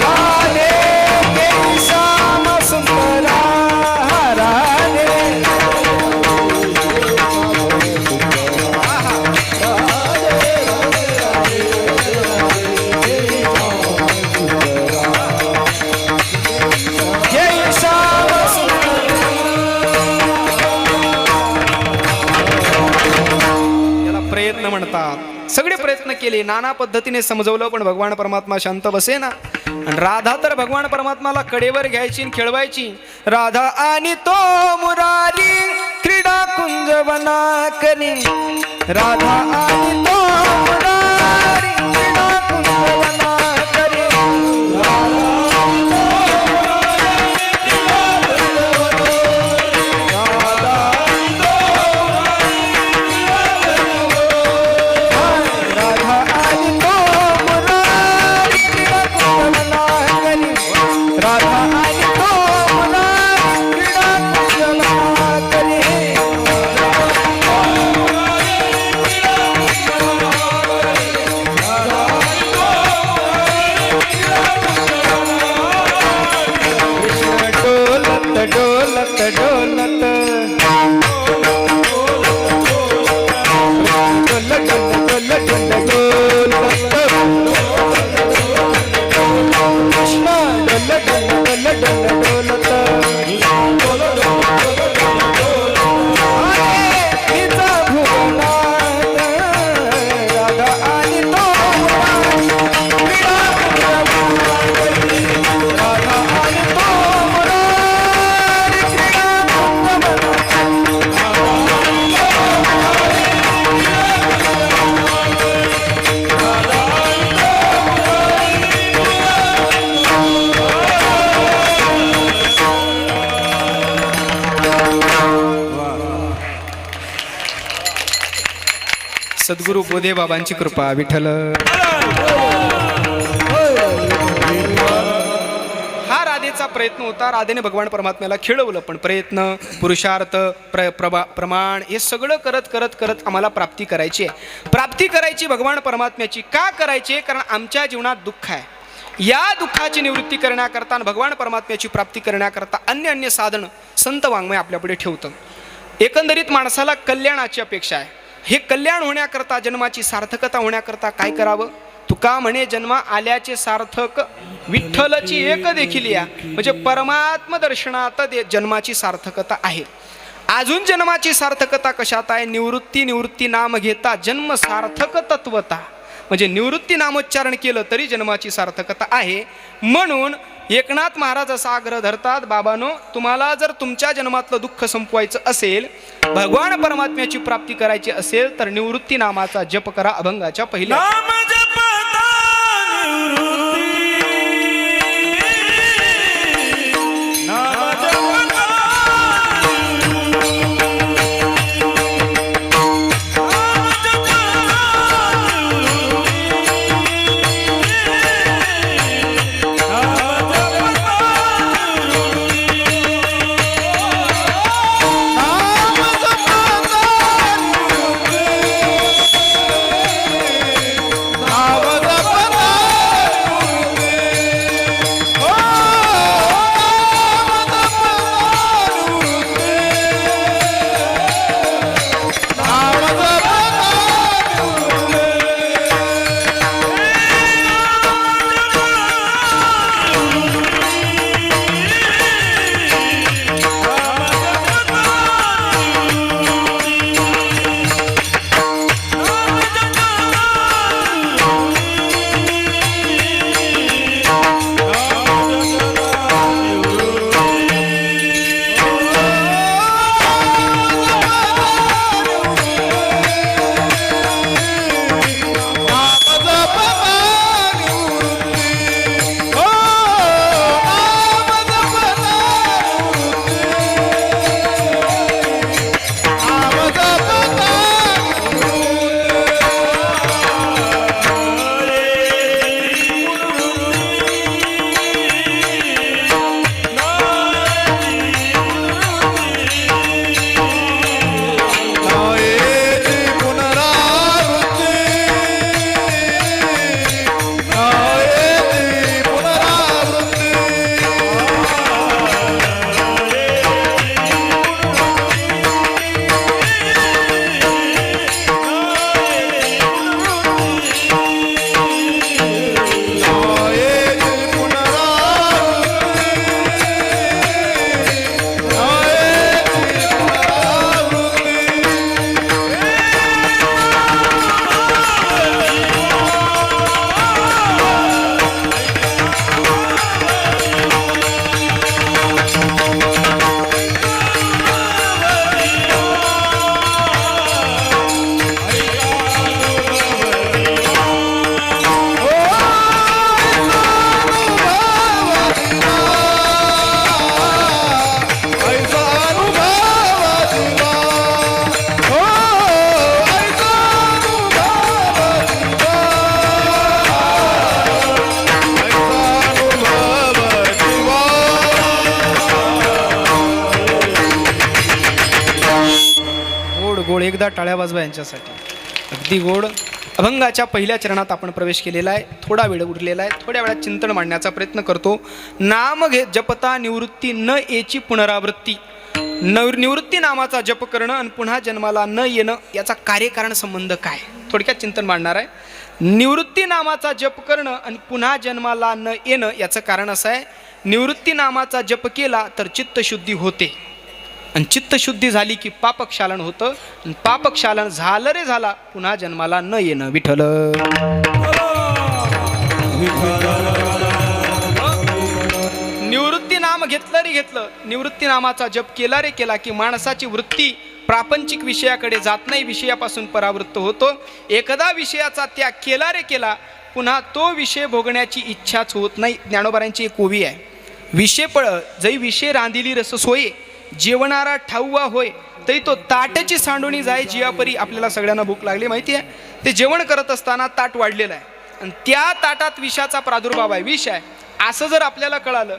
A: राधे ये श्याम सुंदरा, राधे म्हणतात. सगळे प्रयत्न केले, नाना पद्धतीने समजवलं, पण भगवान परमात्मा शांत बसे ना. आणि राधा तर भगवान परमात्माला कडेवर घ्यायची, खेळवायची. राधा आणि तो मुरारी क्रीडा कुंजवना करी, राधा आणि तो मुरारी क्रीडा कुंजवना करी, राधा सद्गुरु बोधे बाबांची कृपा विठ्ठल. हा राधेचा प्रयत्न होता. राधेने भगवान परमात्म्याला खेळवलं, पण प्रयत्न, पुरुषार्थ, प्रमाण हे सगळं करत करत करत आम्हाला प्राप्ती करायची आहे. प्राप्ती करायची भगवान परमात्म्याची. का करायची? कारण आमच्या जीवनात दुःख आहे. या दुःखाची निवृत्ती करण्याकरता आणि भगवान परमात्म्याची प्राप्ती करण्याकरता अन्य साधन संत वाङ्मय आपल्यापुढे ठेवतं. एकंदरीत माणसाला कल्याणाची अपेक्षा आहे. हे कल्याण होण्याकरता, जन्माची सार्थकता होण्याकरता काय करावं? तुका म्हणे जन्म आल्याचे सार्थक विठ्ठलची एक देखील या. म्हणजे परमात्म दर्शनात जन्माची सार्थकता आहे. अजून जन्माची सार्थकता कशात आहे? निवृत्ती नाम घेता जन्म सार्थक तत्वता. म्हणजे निवृत्ती नामोच्चारण केलं तरी जन्माची सार्थकता आहे. म्हणून एकनाथ महाराज असा आग्रह धरतात, बाबांनो, तुम्हाला जर तुमच्या जन्मातलं दुःख संपवायचं असेल, भगवान परमात्म्याची प्राप्ती करायची असेल, तर निवृत्ती नामाचा जप करा. अभंगाच्या पहिल्या गोड एकदा टाळ्या वाजवा यांच्यासाठी. अगदी गोड. अभंगाच्या पहिल्या चरणात आपण प्रवेश केलेला आहे. थोडा वेळ उरलेला आहे. थोड्या वेळात चिंतन मांडण्याचा प्रयत्न करतो. नाम घे जपता निवृत्ती न येची पुनरावृत्ती. निवृत्ती नामाचा जप करणं आणि पुन्हा जन्माला न येणं याचा कार्यकारण संबंध काय, थोडक्यात चिंतन मांडणार आहे. निवृत्ती नामाचा जप करणं आणि पुन्हा जन्माला न येणं याचं कारण असं आहे निवृत्ती नामाचा जप केला तर चित्तशुद्धी होते, आणि चित्तशुद्धी झाली की पापक्षालन होतं, आणि पापक्षालन झालं रे झाला पुन्हा जन्माला न येणं. विठ्ठल निवृत्ती नाम घेतलं रे घेतलं, निवृत्ती नामाचा जप केला रे केला की माणसाची वृत्ती प्रापंचिक विषयाकडे जात नाही, विषयापासून परावृत्त होतो. एकदा विषयाचा त्याग केला रे केला पुन्हा तो विषय भोगण्याची इच्छाच होत नाही. ज्ञानोबारांची एक ओवी आहे, विषय पळ जै विषय रांधिली रस सोये, जेवणारा ठाऊवा होय तरी तो ताटाची सांडोणी जाय जियापरी. आपल्याला सगळ्यांना भूक लागली माहिती आहे, ते जेवण करत असताना ताट वाढलेलं आहे आणि त्या ताटात विषाचा प्रादुर्भाव आहे, विष आहे असं जर आपल्याला कळालं,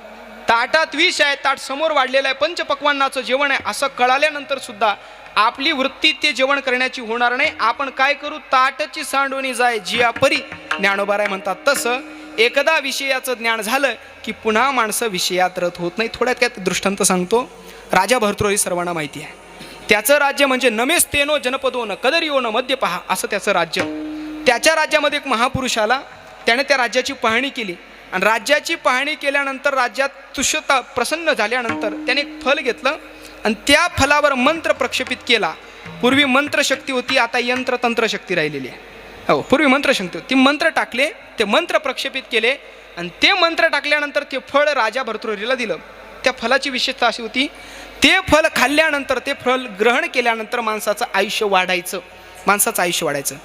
A: ताटात विष आहे, ताट समोर वाढलेलं आहे, पंचपक्वान्नाचं जेवण आहे असं कळाल्यानंतर सुद्धा आपली वृत्ती ते जेवण करण्याची होणार नाही. आपण काय करू, ताटाची सांडोणी जाय जियापरी. ज्ञानोबाराय म्हणतात तसं एकदा विषयाचं ज्ञान झालं की पुन्हा माणसं विषयात रत होत नाही. थोड्यात दृष्टांत सांगतो. राजा भर्तृहरी सर्वांना माहिती आहे, त्याचं राज्य म्हणजे नमेस्तेनो जनपदो न कदरियो न मध्य पहा असं त्याचं राज्य. त्याच्या राज्यामध्ये एक महापुरुष आला, त्याने त्या राज्याची पाहणी केली आणि राज्याची पाहणी केल्यानंतर राज्यात तुष्यता प्रसन्न झाल्यानंतर त्याने एक फल घेतलं आणि त्या फलावर मंत्र प्रक्षेपित केला. पूर्वी मंत्रशक्ती होती, आता यंत्रतंत्रशक्ती राहिलेली आहे. हो, पूर्वी मंत्रशक्ती होती, ती मंत्र टाकले, ते मंत्र प्रक्षेपित केले आणि ते मंत्र टाकल्यानंतर ते फळ राजा भर्तृहरीला दिलं. त्या फलाची विशेषता अशी होती, ते फल खाल्ल्यानंतर, ते फल ग्रहण केल्यानंतर माणसाचं आयुष्य वाढायचं, माणसाचं आयुष्य वाढायचं.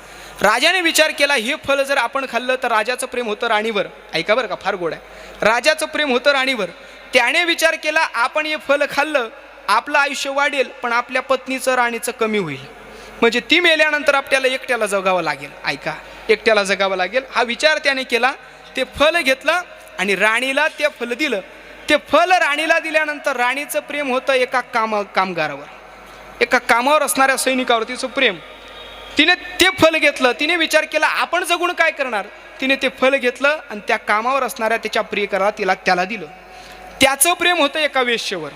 A: राजाने विचार केला, हे फल जर आपण खाल्लं तर राजाचं प्रेम होतं राणीवर. ऐका बरं का, फार गोड आहे. राजाचं प्रेम होतं राणीवर. त्याने विचार केला, आपण हे फल खाल्लं आपलं आयुष्य वाढेल पण आपल्या पत्नीचं राणीचं कमी होईल, म्हणजे ती मेल्यानंतर आपल्याला एकट्याला जगावं लागेल. ऐका, एकट्याला जगावं लागेल हा विचार त्याने केला. ते फल घेतलं आणि राणीला ते फल दिलं. ते फल राणीला दिल्यानंतर राणीचं प्रेम होतं एका कामगारावर, एका कामावर असणाऱ्या सैनिकावर तिचं प्रेम. तिने ते फल घेतलं, तिने विचार केला आपण जगून काय करणार. तिने ते फल घेतलं आणि त्या कामावर असणाऱ्या त्याच्या प्रियकराला त्याला दिलं. त्याचं प्रेम होतं एका वेश्येवर.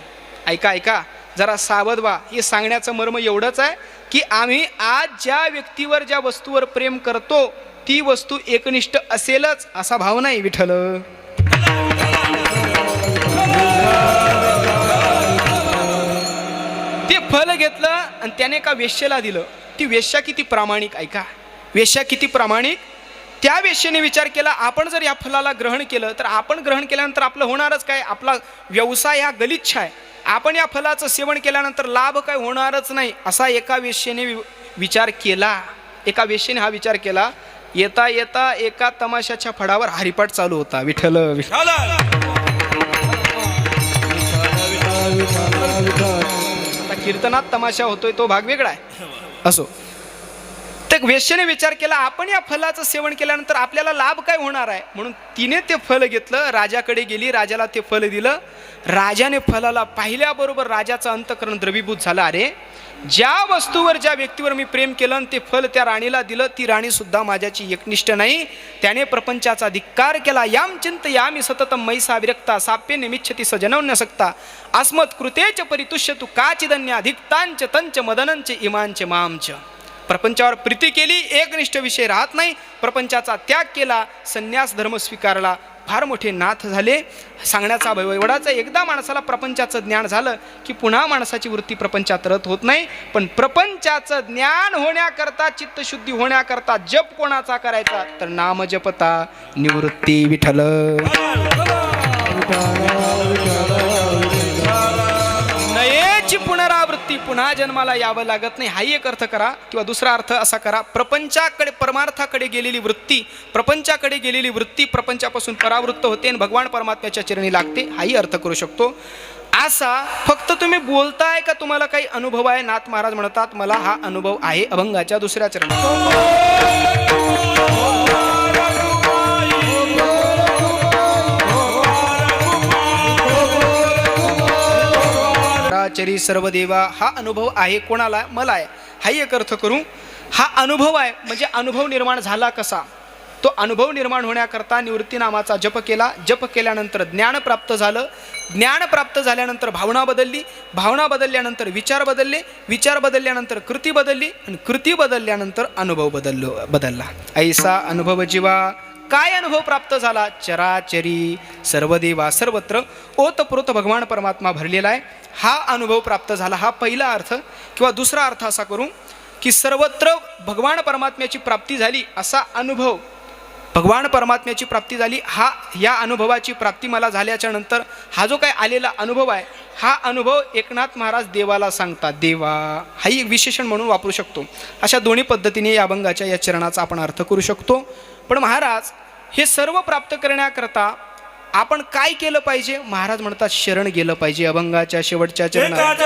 A: ऐका ऐका, जरा सावध व्हा. हे सांगण्याचं मर्म एवढंच आहे की आम्ही आज ज्या व्यक्तीवर ज्या वस्तूवर प्रेम करतो ती वस्तू एकनिष्ठ असेलच असा भाव नाही. विठ्ठल ते फल घेतलं आणि त्याने एका वेश्येला दिलं. ती वेश्या किती प्रामाणिक, ऐका, वेश्या किती प्रामाणिक. त्या वेश्येने विचार केला, आपण जर या फलाला ग्रहण केलं तर आपण ग्रहण केल्यानंतर आपलं होणारच काय, आपला व्यवसाय हा गलिच्छ आहे, आपण या फलाचं सेवन केल्यानंतर लाभ काय होणारच नाही असा एका वेश्येने विचार केला. एका वेश्येने हा विचार केला. येता येता एका तमाशाच्या फडावर हरिपाठ चालू होता. विठ्ठल कीर्तनात तमाशा होतोय तो भाग वेगळा आहे. असो, तर वेश्येने विचार केला, आपण या फलाचं सेवन केल्यानंतर आपल्याला लाभ काय होणार आहे, म्हणून तिने ते फल घेतलं, राजाकडे गेली, राजाला ते फल दिलं. राजाने फलाला पाहिल्याबरोबर राजाचं अंतःकरण द्रवीभूत झालं. अरे, ज्या वस्तूवर ज्या व्यक्तीवर मी प्रेम केलं आणि ते फल त्या राणीला दिलं, ती राणी सुद्धा माझ्याची एकनिष्ठ नाही. त्याने प्रपंचाचा धिक्कार केला. याम चिंतयामि सततम मैसा विरक्ता साप्य निमिच्छति सजनवन्य सक्ता अस्मत् कृतेच परितुष्यतु काचिदन्या धिक्तांच तंच मदनंच इमांच मामच. प्रपंचावर प्रीती केली, एकनिष्ठ विषय राहत नाही, प्रपंचाचा त्याग केला, संन्यास धर्म स्वीकारला, फार मोठे नाथ झाले. सांगण्याचा एवढाच, एकदा माणसाला प्रपंचाचं ज्ञान झालं की पुन्हा माणसाची वृत्ती प्रपंचात रत होत नाही. पण प्रपंचाचं ज्ञान होण्याकरता, चित्तशुद्धी होण्याकरता जप कोणाचा करायचा तर नाम जपता निवृत्ती. विठ्ठल नयेची पुनरावृत्ती, पुन्हा जन्माला यावं लागत नाही, हाही एक अर्थ करा. किंवा दुसरा अर्थ असा करा, प्रपंचाकडे परमार्थाकडे गेलेली वृत्ती, प्रपंचाकडे गेलेली वृत्ती प्रपंचापासून परावृत्त होते आणि भगवान परमात्म्याच्या चरणी लागते, हाही अर्थ करू शकतो. असा फक्त तुम्ही बोलताय का तुम्हाला काही अनुभव आहे. नाथ महाराज म्हणतात, मला हा अनुभव आहे अभंगाच्या दुसऱ्या चरणात. चरी सर्व देवा, हा अनुभव आहे कोणाला, मला आहे. हाही एक अर्थ करू. हा अनुभव आहे म्हणजे अनुभव निर्माण झाला कसा, तो अनुभव निर्माण होण्याकरता निवृत्ती नामाचा जप केला. जप केल्यानंतर ज्ञान प्राप्त झालं. ज्ञान प्राप्त झाल्यानंतर भावना बदलली. भावना बदलल्यानंतर विचार बदलले. विचार बदलल्यानंतर कृती बदलली आणि कृती बदलल्यानंतर अनुभव बदलला. ऐसा अनुभव जीवा काय अनुभव प्राप्त झाला? चराचरी सर्वदेवा सर्वत्र ओतप्रोत भगवान परमात्मा भरलेला आहे, हा अनुभव प्राप्त झाला. हा पहिला अर्थ. किंवा दुसरा अर्थ असा करू की सर्वत्र भगवान परमात्म्याची प्राप्ती झाली असा अनुभव, भगवान परमात्म्याची प्राप्ती झाली, या अनुभवाची प्राप्ती मला झाल्याच्या नंतर हा जो काय आलेला अनुभव आहे, हा अनुभव एकनाथ महाराज देवाला सांगतात. देवा हाही एक विशेषण म्हणून वापरू शकतो. अशा दोन्ही पद्धतीने या अभंगाच्या या चरणाचा आपण अर्थ करू शकतो. पण महाराज हे सर्व प्राप्त करण्याकरता आपण काय केलं पाहिजे? महाराज म्हणतात शरण गेलं पाहिजे. अभंगाच्या शेवटच्या चरणात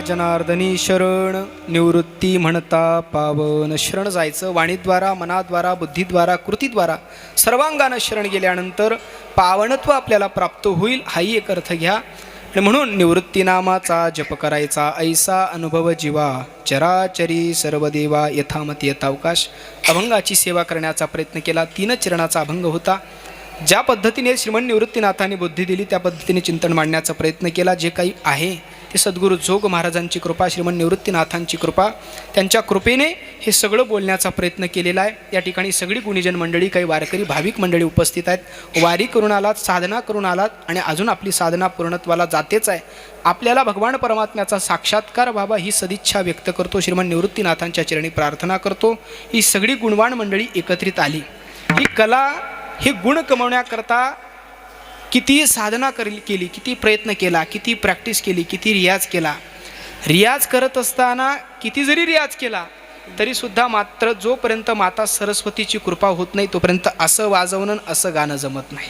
A: जनार्दनी शरण निवृत्ती म्हणता पावन. शरण जायचं वाणीद्वारा, मनाद्वारा, बुद्धीद्वारा, कृतीद्वारा सर्वांगानं शरण गेल्यानंतर पावनत्व आपल्याला प्राप्त होईल, हाही एक अर्थ घ्या. आणि म्हणून निवृत्ती नामाचा जप करायचा, ऐसा अनुभव जीवा चराचरी सर्व देवा यथामती यथावकाश. अभंगाची सेवा करण्याचा प्रयत्न केला. 3 चरणाचा अभंग होता. ज्या पद्धतीने श्रीमन निवृत्तीनाथांनी बुद्धी दिली त्या पद्धतीने चिंतन मांडण्याचा प्रयत्न केला. जे काही आहे ते सद्गुरू जोग महाराजांची कृपा, श्रीमन निवृत्तीनाथांची कृपा, त्यांच्या कृपेने हे सगळं बोलण्याचा प्रयत्न केलेला आहे. या ठिकाणी सगळी गुणीजन मंडळी, काही वारकरी भाविक मंडळी उपस्थित आहेत. वारी करून आलात, साधना करून आलात आणि अजून आपली साधना पूर्णत्वाला जातेच आहे. आपल्याला भगवान परमात्म्याचा साक्षात्कार व्हावा ही सदिच्छा व्यक्त करतो, श्रीमन निवृत्तीनाथांच्या चरणी प्रार्थना करतो. ही सगळी गुणवान मंडळी एकत्रित आली. ही कला, हे गुण कमवण्याकरता किती साधना केली, किती प्रयत्न केला, किती प्रॅक्टिस केली, किती रियाज केला. रियाज करत असताना किती जरी रियाज केला तरीसुद्धा मात्र जोपर्यंत माता सरस्वतीची कृपा होत नाही तोपर्यंत असं वाजवणं, असं गाणं जमत नाही.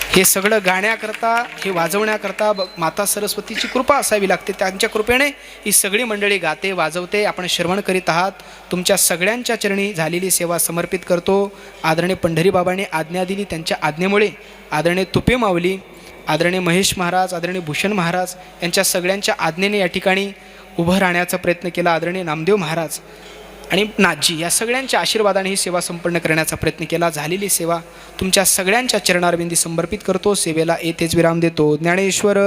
A: हे सगळं गाण्याकरता, हे वाजवण्याकरता माता सरस्वतीची कृपा असावी लागते. त्यांच्या कृपेने ही सगळी मंडळी गाते, वाजवते. आपण श्रवण करीत आहात. तुमच्या सगळ्यांच्या चरणी झालेली सेवा समर्पित करतो. आदरणीय पंढरी बाबांनी आज्ञा दिली, त्यांच्या आज्ञेमुळे आदरणीय तुपे माऊली, आदरणीय महेश महाराज, आदरणीय भूषण महाराज यांच्या सगळ्यांच्या आज्ञेने या ठिकाणी उभं राहण्याचा प्रयत्न केला. आदरणीय नामदेव महाराज आणि नाथजी या सगळ्यांच्या आशीर्वादाने ही सेवा संपन्न करण्याचा प्रयत्न केला. झालेली सेवा तुमच्या सगळ्यांच्या चरणारविंदी समर्पित करतो. सेवेला येथेच विराम देतो. ज्ञानेश्वर